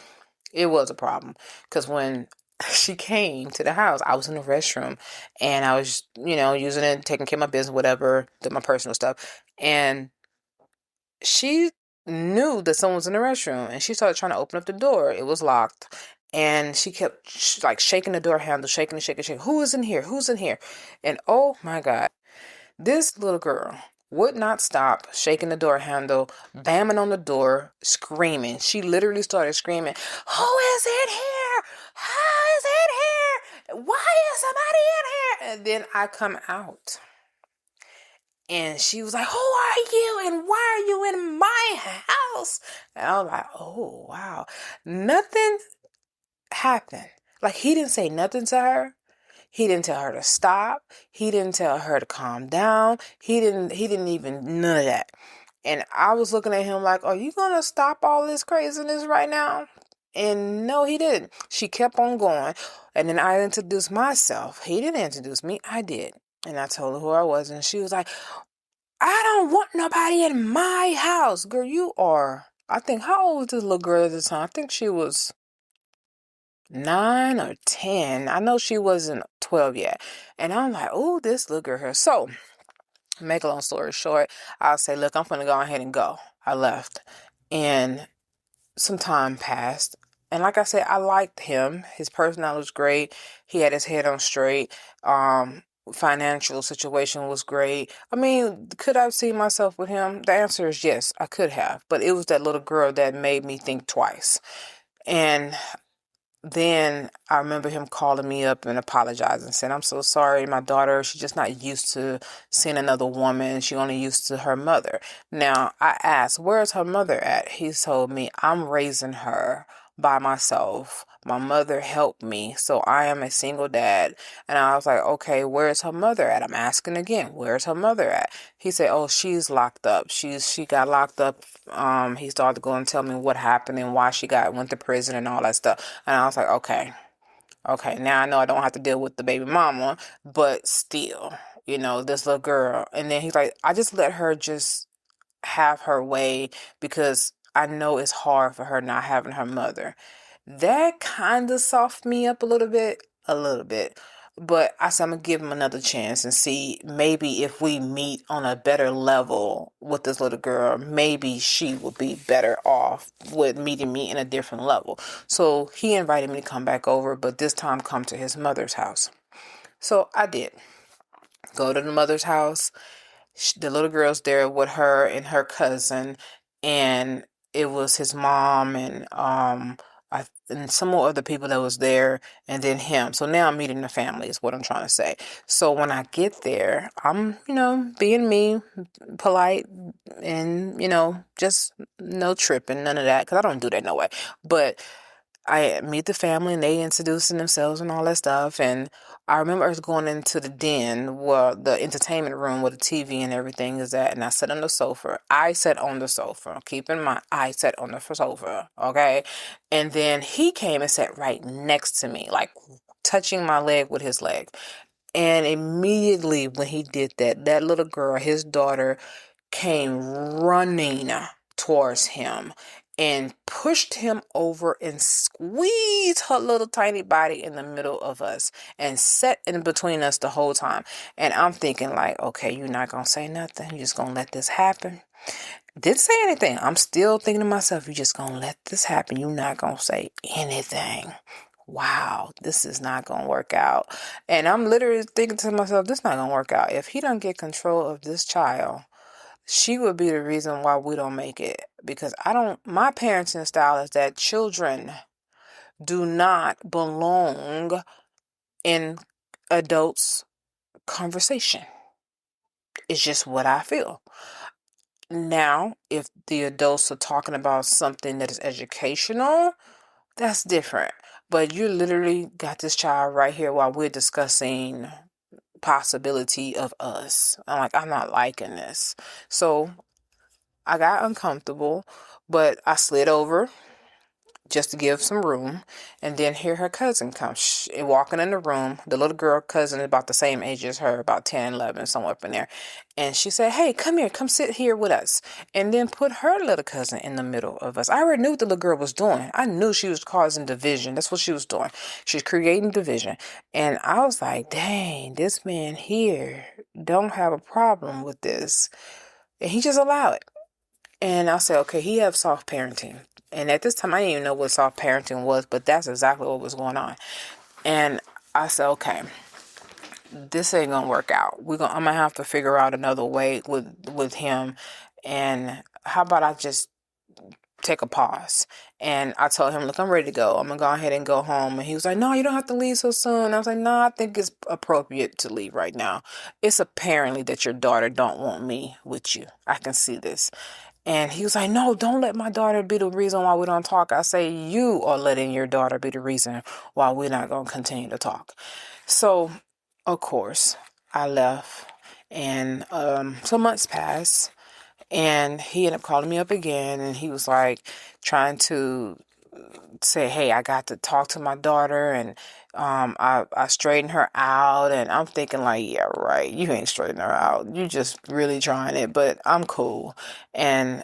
it was a problem because when she came to the house, I was in the restroom and I was, using it, taking care of my business, whatever, did my personal stuff. And she knew that someone was in the restroom and she started trying to open up the door. It was locked. And she kept like shaking the door handle, shaking, shaking. Who is in here? Who's in here? And oh my God, this little girl would not stop shaking the door handle, bamming on the door, screaming. She literally started screaming, "Who is in here? Who is in here? Why is somebody in here?" And then I come out. And she was like, "Who are you? And why are you in my house?" And I was like, oh, wow. Nothing happened. Like, he didn't say nothing to her. He didn't tell her to stop. He didn't tell her to calm down. He didn't even, none of that. And I was looking at him like, are you going to stop all this craziness right now? And no, he didn't. She kept on going. And then I introduced myself. He didn't introduce me. I did. And I told her who I was. And she was like, "I don't want nobody in my house." Girl, you are, I think, how old was this little girl at the time? I think she was 9 or 10. I know she wasn't 12 yet. And I'm like, oh, this little girl here. So, make a long story short, I'll say, look, I'm going to go ahead and go. I left. And some time passed. And like I said, I liked him. His personality was great. He had his head on straight. Financial situation was great. I mean, could I have seen myself with him? The answer is yes, I could have. But it was that little girl that made me think twice. And then I remember him calling me up and apologizing, saying, "I'm so sorry, my daughter, she's just not used to seeing another woman. She only used to her mother." Now, I asked, "Where's her mother at?" He told me, "I'm raising her by myself. My mother helped me, so I am a single dad." And I was like, "Okay, where's her mother at?" I'm asking again, "Where's her mother at?" He said, "Oh, she's locked up. She got locked up." He started to go and tell me what happened and why she went to prison and all that stuff. And I was like, okay, now I know I don't have to deal with the baby mama, but still, this little girl. And then he's like, "I just let her just have her way because I know it's hard for her not having her mother." That kind of softened me up a little bit, But I said, I'm going to give him another chance and see maybe if we meet on a better level with this little girl, maybe she will be better off with meeting me in a different level. So he invited me to come back over, but this time come to his mother's house. So I did go to the mother's house. The little girl's there with her and her cousin, and it was his mom and and some more other people that was there, and then him. So now I'm meeting the family is what I'm trying to say. So when I get there, I'm being me, polite, and just no tripping, none of that, because I don't do that no way. But I meet the family and they introducing themselves and all that stuff. And I remember us going into the den, where the entertainment room where the TV and everything is at. And I sat on the sofa. I sat on the sofa. Keep in mind, I sat on the sofa. Okay. And then he came and sat right next to me, like touching my leg with his leg. And immediately when he did that, that little girl, his daughter, came running towards him and pushed him over and squeezed her little tiny body in the middle of us and sat in between us the whole time. And I'm thinking like, okay, you're not going to say nothing. You're just going to let this happen. Didn't say anything. I'm still thinking to myself, you're just going to let this happen. You're not going to say anything. Wow, this is not going to work out. And I'm literally thinking to myself, this is not going to work out. If he don't get control of this child, she would be the reason why we don't make it. Because my parenting style is that children do not belong in adults' conversation. It's just what I feel. Now, if the adults are talking about something that is educational, that's different. But you literally got this child right here while we're discussing possibility of us. I'm not liking this. So I got uncomfortable, but I slid over just to give some room, and then here her cousin comes walking in the room. The little girl cousin is about the same age as her, about 10, 11, somewhere up in there. And she said, hey, come here, come sit here with us. And then put her little cousin in the middle of us. I already knew what the little girl was doing. I knew she was causing division. That's what she was doing. She's creating division. And I was like, dang, this man here don't have a problem with this. And he just allowed it. And I said, okay, he have soft parenting. And at this time, I didn't even know what soft parenting was, but that's exactly what was going on. And I said, okay, this ain't gonna work out. I'm gonna have to figure out another way with him. And how about I just take a pause? And I told him, look, I'm ready to go. I'm gonna go ahead and go home. And he was like, no, you don't have to leave so soon. I was like, no, I think it's appropriate to leave right now. It's apparently that your daughter don't want me with you. I can see this. And he was like, no, don't let my daughter be the reason why we don't talk. I say, you are letting your daughter be the reason why we're not going to continue to talk. So, of course, I left. And some months passed. And he ended up calling me up again. And he was like trying to say, hey, I got to talk to my daughter. And I straightened her out. And I'm thinking like, yeah, right. You ain't straightening her out. You just really trying it. But I'm cool. And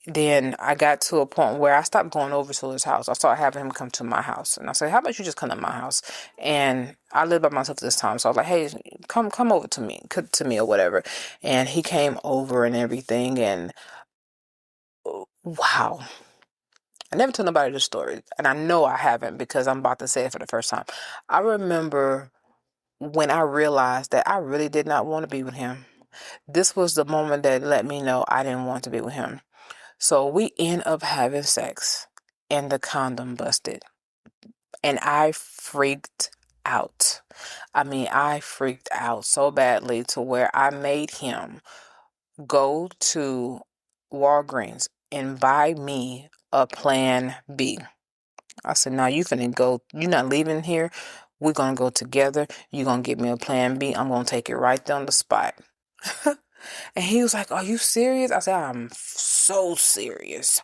then I got to a point where I stopped going over to his house. I started having him come to my house. And I said, how about you just come to my house? And I lived by myself at this time. So I was like, hey, come over to me, or whatever. And he came over and everything. And wow. I never told nobody this story. And I know I haven't because I'm about to say it for the first time. I remember when I realized that I really did not want to be with him. This was the moment that let me know I didn't want to be with him. So we end up having sex and the condom busted. And I freaked out. I freaked out so badly to where I made him go to Walgreens and buy me a plan B. I said, now you finna go, you're not leaving here. We're going to go together. You're going to get me a plan B. I'm going to take it right there on the spot. And he was like, are you serious? I said, I'm so serious.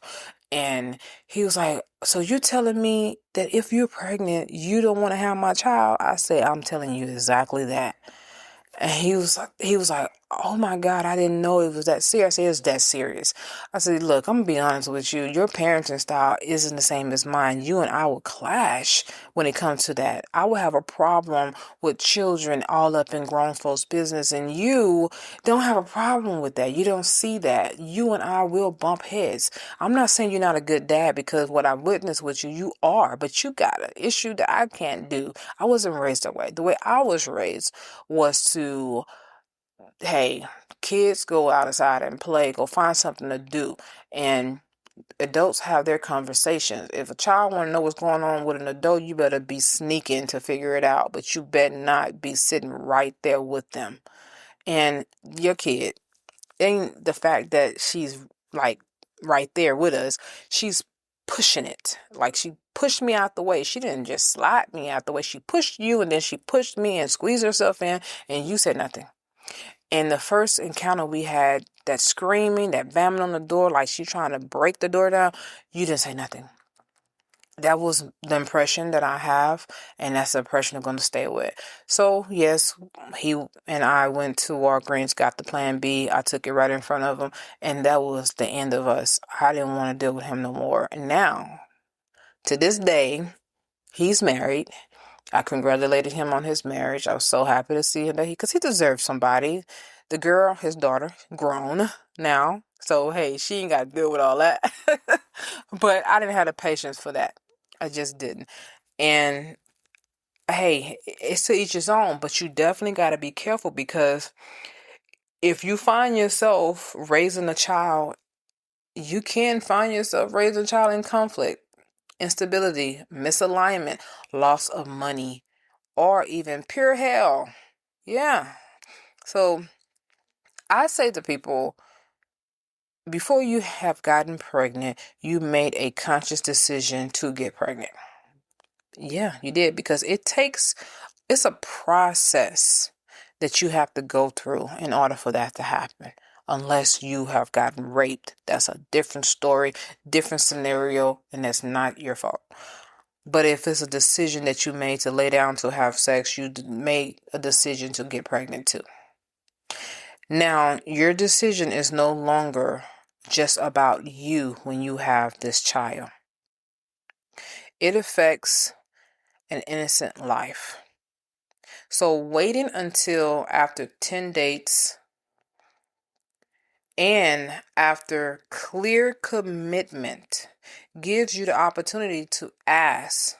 And he was like, so you're telling me that if you're pregnant, you don't want to have my child? I said, I'm telling you exactly that. And he was like, oh my God, I didn't know it was that serious. I said, it's that serious. I said, look, I'm going to be honest with you. Your parenting style isn't the same as mine. You and I will clash when it comes to that. I will have a problem with children all up in grown folks' business, and you don't have a problem with that. You don't see that. You and I will bump heads. I'm not saying you're not a good dad, because what I witnessed with you, you are, but you got an issue that I can't do. I wasn't raised that way. The way I was raised was to, hey, kids go outside and play, go find something to do, and adults have their conversations. If a child want to know what's going on with an adult, you better be sneaking to figure it out, but you better not be sitting right there with them. And your kid ain't the fact that she's like right there with us, she's pushing it. Like, she pushed me out the way. She didn't just slide me out the way. She pushed you, and then she pushed me and squeezed herself in, and you said nothing. And the first encounter we had, that screaming, that banging on the door, like she trying to break the door down, you didn't say nothing. That was the impression that I have, and that's the impression I'm going to stay with. So, yes, he and I went to Walgreens, got the Plan B. I took it right in front of him, and that was the end of us. I didn't want to deal with him no more. And now, to this day, he's married. I congratulated him on his marriage. I was so happy to see him that because he deserves somebody. The girl, his daughter, grown now. So, hey, she ain't got to deal with all that. But I didn't have the patience for that. I just didn't. And hey, it's to each his own, but you definitely got to be careful, because if you find yourself raising a child, you can find yourself raising a child in conflict, instability, misalignment, loss of money, or even pure hell. Yeah. So I say to people, before you have gotten pregnant, you made a conscious decision to get pregnant. Yeah, you did, because it's a process that you have to go through in order for that to happen. Unless you have gotten raped, that's a different story, different scenario, and that's not your fault. But if it's a decision that you made to lay down to have sex, you made a decision to get pregnant too. Now, your decision is no longer just about you when you have this child. It affects an innocent life. So waiting until after 10 dates and after clear commitment gives you the opportunity to ask.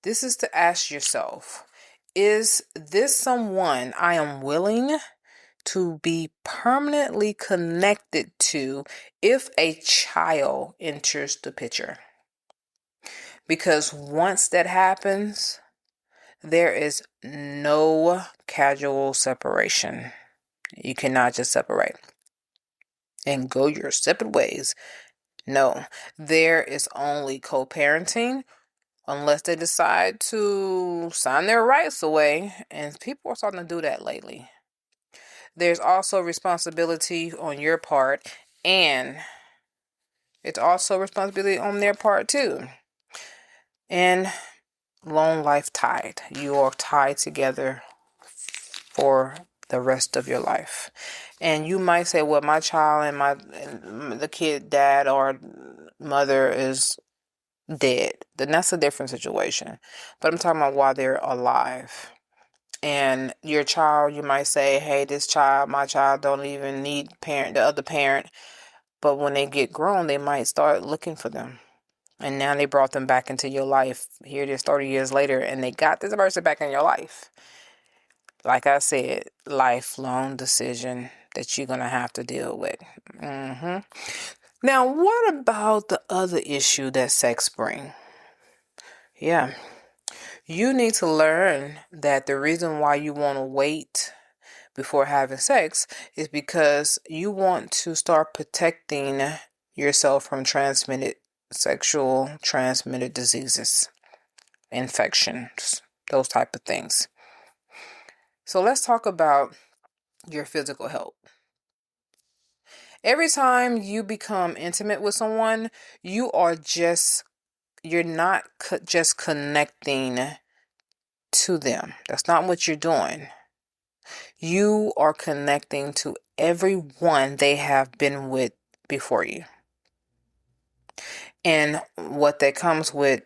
This is to ask yourself, is this someone I am willing to be permanently connected to if a child enters the picture? Because once that happens, there is no casual separation. You cannot just separate and go your separate ways. No, there is only co-parenting, unless they decide to sign their rights away, and people are starting to do that lately. There's also responsibility on your part, and it's also responsibility on their part too. And long life tied. You are tied together for the rest of your life. And you might say, well, my child and the kid dad or mother is dead. Then that's a different situation. But I'm talking about while they're alive. And your child, you might say, hey, my child don't even need the other parent. But when they get grown, they might start looking for them. And now they brought them back into your life. Here it is 30 years later, and they got this person back in your life. Like I said, lifelong decision that you're going to have to deal with. Now, what about the other issue that sex brings? Yeah. You need to learn that the reason why you want to wait before having sex is because you want to start protecting yourself from sexual transmitted diseases, infections, those type of things. So let's talk about your physical health. Every time you become intimate with someone, you're not just connecting to them. That's not what you're doing. You are connecting to everyone they have been with before you. And what that comes with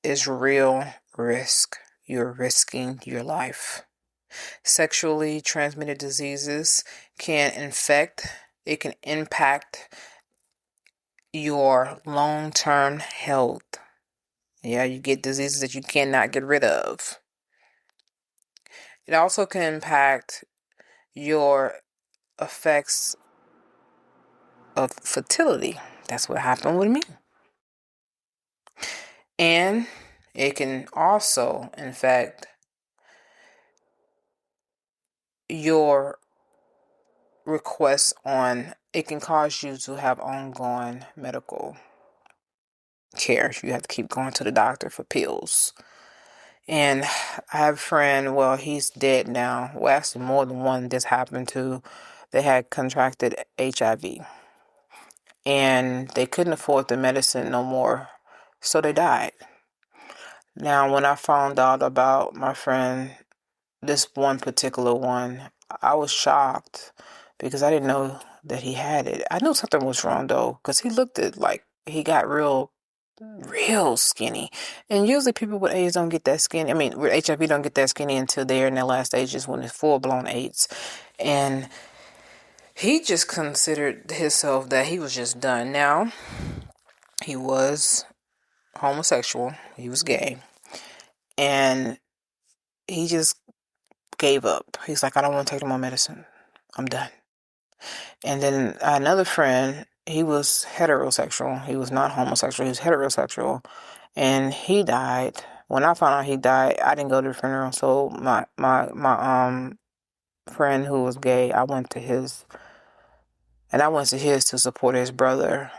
is real risk. You're risking your life. Sexually transmitted diseases can it can impact your long-term health. Yeah, you get diseases that you cannot get rid of. It also can impact your effects of fertility. That's what happened with me. And it can also, in fact, your requests on, it can cause you to have ongoing medical care. You have to keep going to the doctor for pills. And I have a friend, well, he's dead now. Well, actually, more than one this happened to. They had contracted HIV. And they couldn't afford the medicine no more. So they died. Now, when I found out about my friend, this one particular one, I was shocked because I didn't know that he had it. I knew something was wrong though, because he looked at like he got real skinny. And usually people with AIDS don't get that skinny. I mean, with HIV don't get that skinny until they're in their last stages when it's full blown AIDS. And he just considered himself that he was just done. Now, he was homosexual. He was gay. And he just gave up. He's like, I don't want to take no more medicine. I'm done. And then another friend, he was heterosexual. He was not homosexual. He was heterosexual. And he died. When I found out he died, I didn't go to the funeral. So my friend who was gay, I went to his to support his brother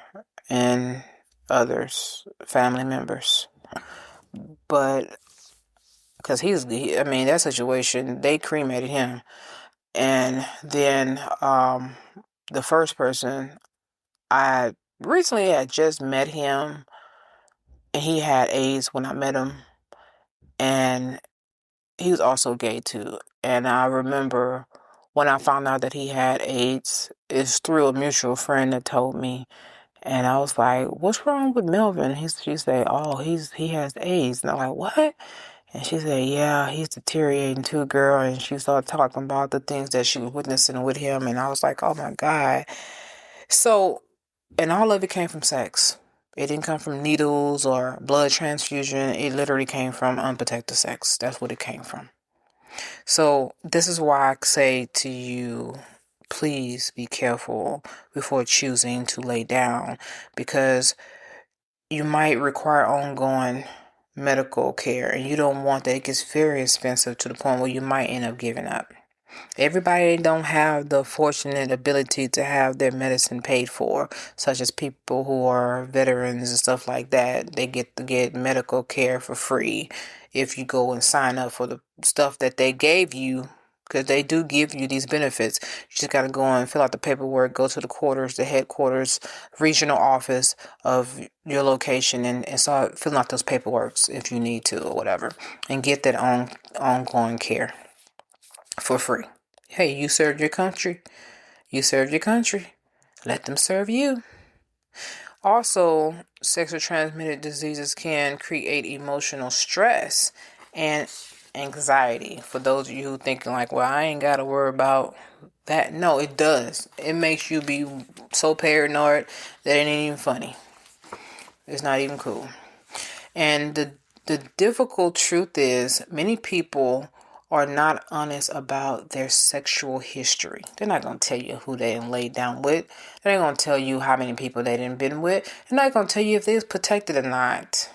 and others, family members. But because that situation, they cremated him. And then the first person, I recently had just met him, and he had AIDS when I met him, and he was also gay too. And I remember when I found out that he had AIDS, it's through a mutual friend that told me. And I was like, "What's wrong with Melvin?" She said, "Oh, he has AIDS." And I'm like, "What?" And she said, "Yeah, he's deteriorating too, girl." And she started talking about the things that she was witnessing with him. And I was like, "Oh my God." So, and all of it came from sex. It didn't come from needles or blood transfusion. It literally came from unprotected sex. That's what it came from. So this is why I say to you, please be careful before choosing to lay down, because you might require ongoing medical care, and you don't want that. It gets very expensive to the point where you might end up giving up. Everybody don't have the fortunate ability to have their medicine paid for, such as people who are veterans and stuff like that. They get to get medical care for free if you go and sign up for the stuff that they gave you, because they do give you these benefits. You just got to go and fill out the paperwork, go to the headquarters, regional office of your location, and start filling out those paperworks if you need to or whatever, and get that ongoing care for free. Hey, you served your country. You served your country. Let them serve you. Also, sexually transmitted diseases can create emotional stress and anxiety. For those of you who thinking like, well, I ain't got to worry about that. No, it does. It makes you be so paranoid that it ain't even funny. It's not even cool. And the difficult truth is many people are not honest about their sexual history. They're not going to tell you who they laid down with. They're not going to tell you how many people they didn't been with. They're not going to tell you if they was protected or not.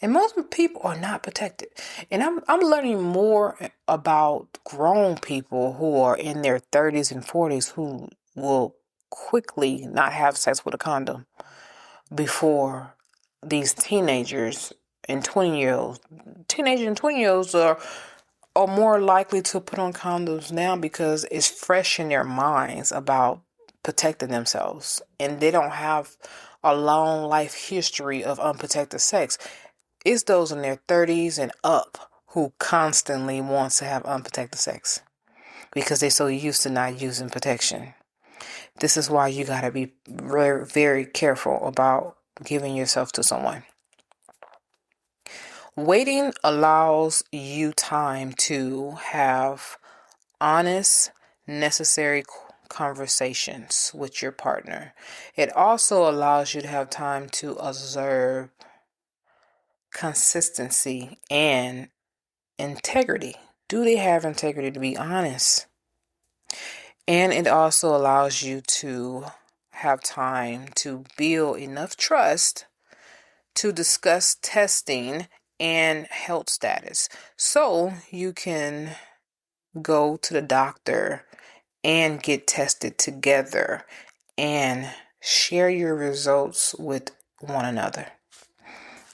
And most people are not protected. And I'm learning more about grown people who are in their 30s and 40s who will quickly not have sex with a condom before these teenagers and 20-year-olds. Teenagers and 20-year-olds are more likely to put on condoms now because it's fresh in their minds about protecting themselves, and they don't have a long life history of unprotected sex. It's those in their 30s and up who constantly wants to have unprotected sex. because they're so used to not using protection. This is why you got to be very, very careful about giving yourself to someone. Waiting allows you time to have honest, necessary conversations with your partner. It also allows you to have time to observe consistency and integrity. Do they have integrity, to be honest? And it also allows you to have time to build enough trust to discuss testing and health status. So you can go to the doctor and get tested together and share your results with one another.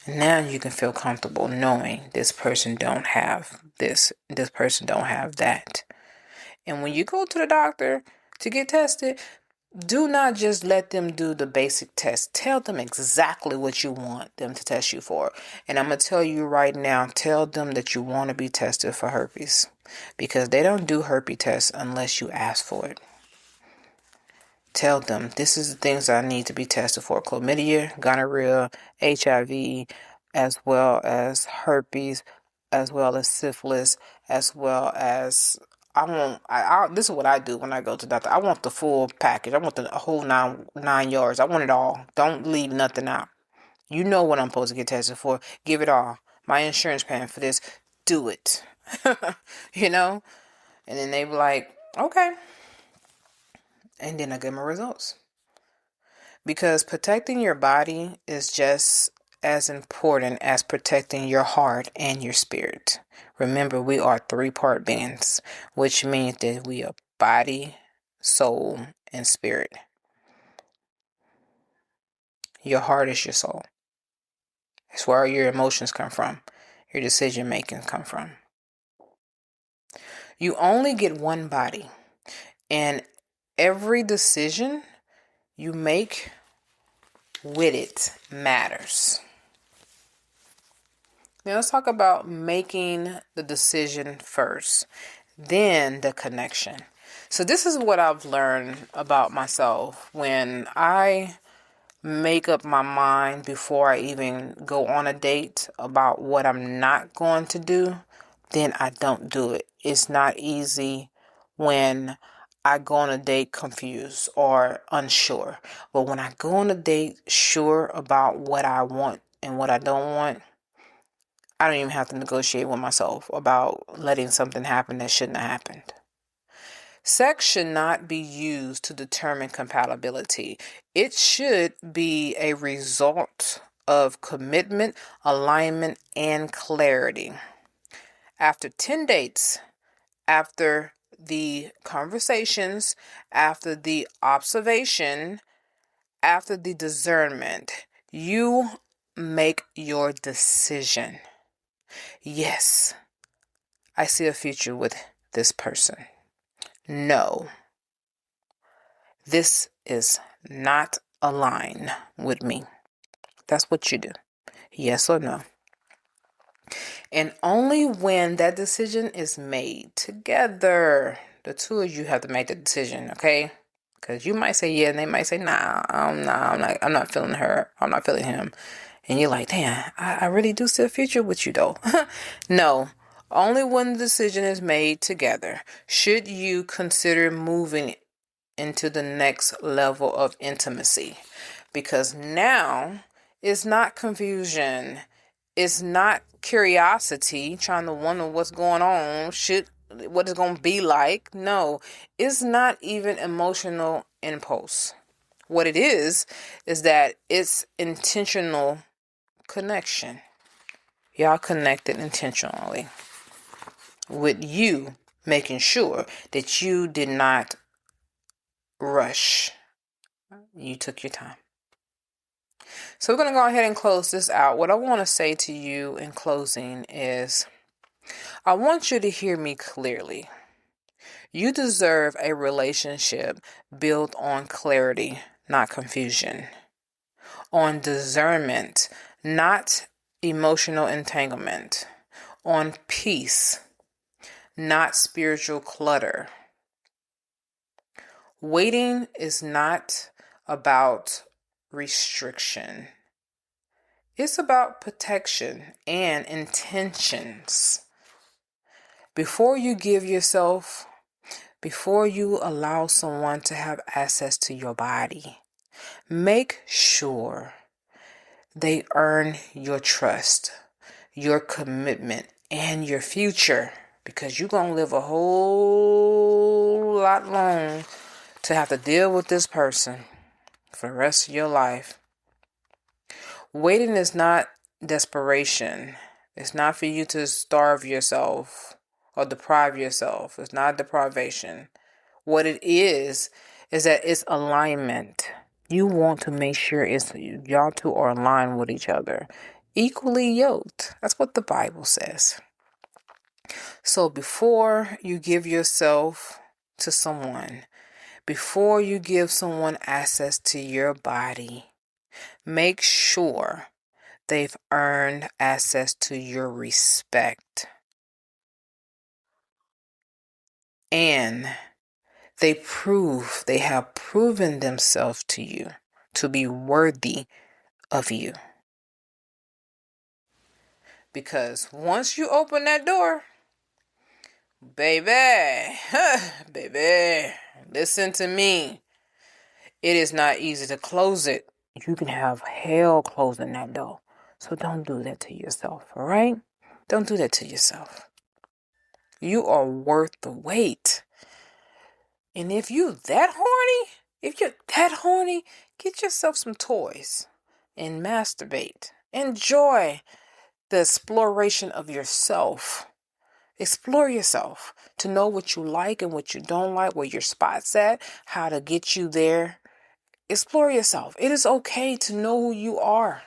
Now you can feel comfortable knowing this person don't have this person don't have that. And when you go to the doctor to get tested, do not just let them do the basic test. Tell them exactly what you want them to test you for. And I'm going to tell you right now, tell them that you want to be tested for herpes, because they don't do herpes tests unless you ask for it. Tell them this is the things I need to be tested for: chlamydia, gonorrhea, HIV, as well as herpes, as well as syphilis, as well as this is what I do when I go to the doctor. I want the full package. I want the whole nine yards. I want it all. Don't leave nothing out. You know what I'm supposed to get tested for. Give it all. My insurance paying for this. Do it. You know? And then they be like, okay. And then I get my results. Because protecting your body is just as important as protecting your heart and your spirit. Remember, we are 3-part beings, which means that we are body, soul, and spirit. Your heart is your soul. It's where your emotions come from. Your decision making come from. You only get one body, and every decision you make with it matters. Now let's talk about making the decision first, then the connection. So this is what I've learned about myself. When I make up my mind before I even go on a date about what I'm not going to do, then I don't do it. It's not easy when I go on a date confused or unsure. But when I go on a date sure about what I want and what I don't want, I don't even have to negotiate with myself about letting something happen that shouldn't have happened. Sex should not be used to determine compatibility. It should be a result of commitment, alignment, and clarity. After 10 dates, after the conversations, after the observation, after the discernment, you make your decision. Yes, I see a future with this person. No, this is not aligned with me. That's what you do. Yes or no. And only when that decision is made together, the two of you have to make the decision, okay? Because you might say yeah, and they might say nah, I'm not feeling her. I'm not feeling him. And you're like, damn, I really do see a future with you though. No, only when the decision is made together should you consider moving into the next level of intimacy. Because now it's not confusion. It's not curiosity, trying to wonder what's going on, what it's going to be like. No, it's not even emotional impulse. What it is that it's intentional connection. Y'all connected intentionally with you making sure that you did not rush. You took your time. So we're going to go ahead and close this out. What I want to say to you in closing is, I want you to hear me clearly. You deserve a relationship built on clarity, not confusion. On discernment, not emotional entanglement. On peace, not spiritual clutter. Waiting is not about restriction. It's about protection and intentions. Before you allow someone to have access to your body, make sure they earn your trust, your commitment, and your future, because you're going to live a whole lot long to have to deal with this person for the rest of your life. Waiting is not desperation. It's not for you to starve yourself or deprive yourself. It's not deprivation. What it is that it's alignment. You want to make sure y'all two are aligned with each other, equally yoked. That's what the Bible says. So before you give yourself to someone, before you give someone access to your body, make sure they've earned access to your respect. And they have proven themselves to you to be worthy of you. Because once you open that door, baby, listen to me. It is not easy to close it. You can have hell closing that door. So don't do that to yourself, all right? Don't do that to yourself. You are worth the wait. And if you're that horny, get yourself some toys and masturbate. Enjoy the exploration of yourself. Explore yourself to know what you like and what you don't like, where your spot's at, how to get you there. Explore yourself. It is okay to know who you are.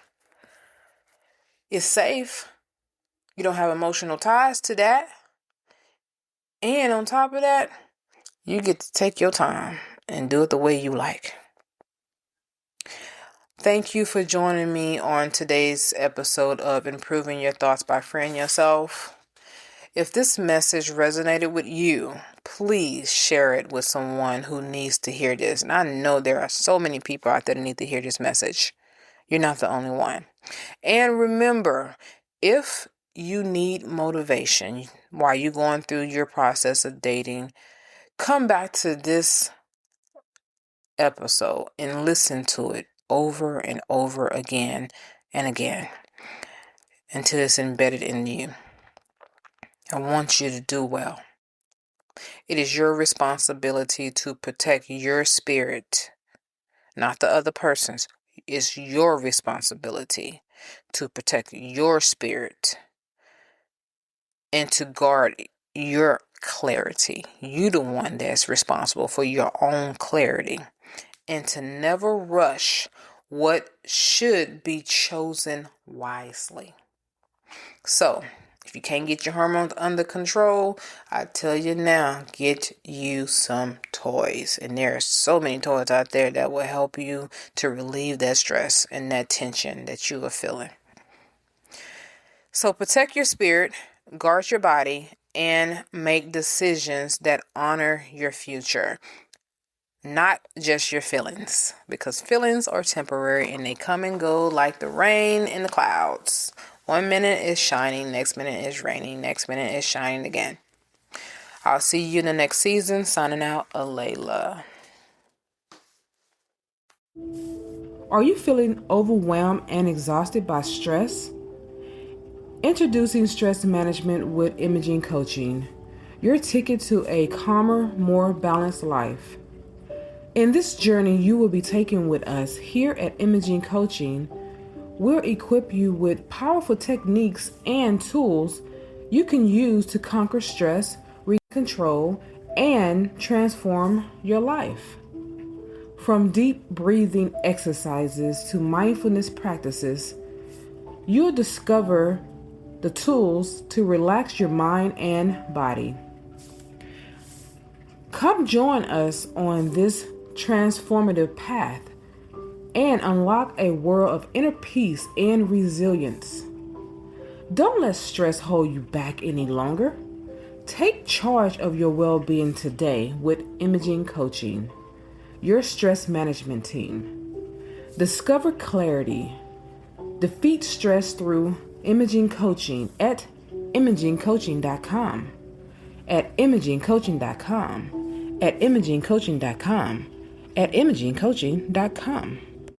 It's safe. You don't have emotional ties to that. And on top of that, you get to take your time and do it the way you like. Thank you for joining me on today's episode of Improving Your Thoughts by Freeing Yourself. If this message resonated with you, please share it with someone who needs to hear this. And I know there are so many people out there that need to hear this message. You're not the only one. And remember, if you need motivation while you're going through your process of dating, come back to this episode and listen to it over and over again and again until it's embedded in you. I want you to do well. It is your responsibility to protect your spirit, not the other person's. It's your responsibility to protect your spirit and to guard your clarity. You're the one that's responsible for your own clarity. And to never rush what should be chosen wisely. So, if you can't get your hormones under control, I tell you now, get you some toys. And there are so many toys out there that will help you to relieve that stress and that tension that you are feeling. So protect your spirit, guard your body, and make decisions that honor your future. Not just your feelings, because feelings are temporary and they come and go like the rain in the clouds. 1 minute is shining, next minute is raining, next minute is shining again. I'll see you in the next season. Signing out, Alayla. Are you feeling overwhelmed and exhausted by stress? Introducing Stress Management with Imaging Coaching, your ticket to a calmer, more balanced life. In this journey you will be taking with us here at Imaging Coaching, we'll equip you with powerful techniques and tools you can use to conquer stress, regain control, and transform your life. From deep breathing exercises to mindfulness practices, you'll discover the tools to relax your mind and body. Come join us on this transformative path and unlock a world of inner peace and resilience. Don't let stress hold you back any longer. Take charge of your well-being today with Imaging Coaching. your stress management team. Discover clarity. Defeat stress through imaging coaching at imagingcoaching.com. At imagingcoaching.com. At imagingcoaching.com. At imagingcoaching.com.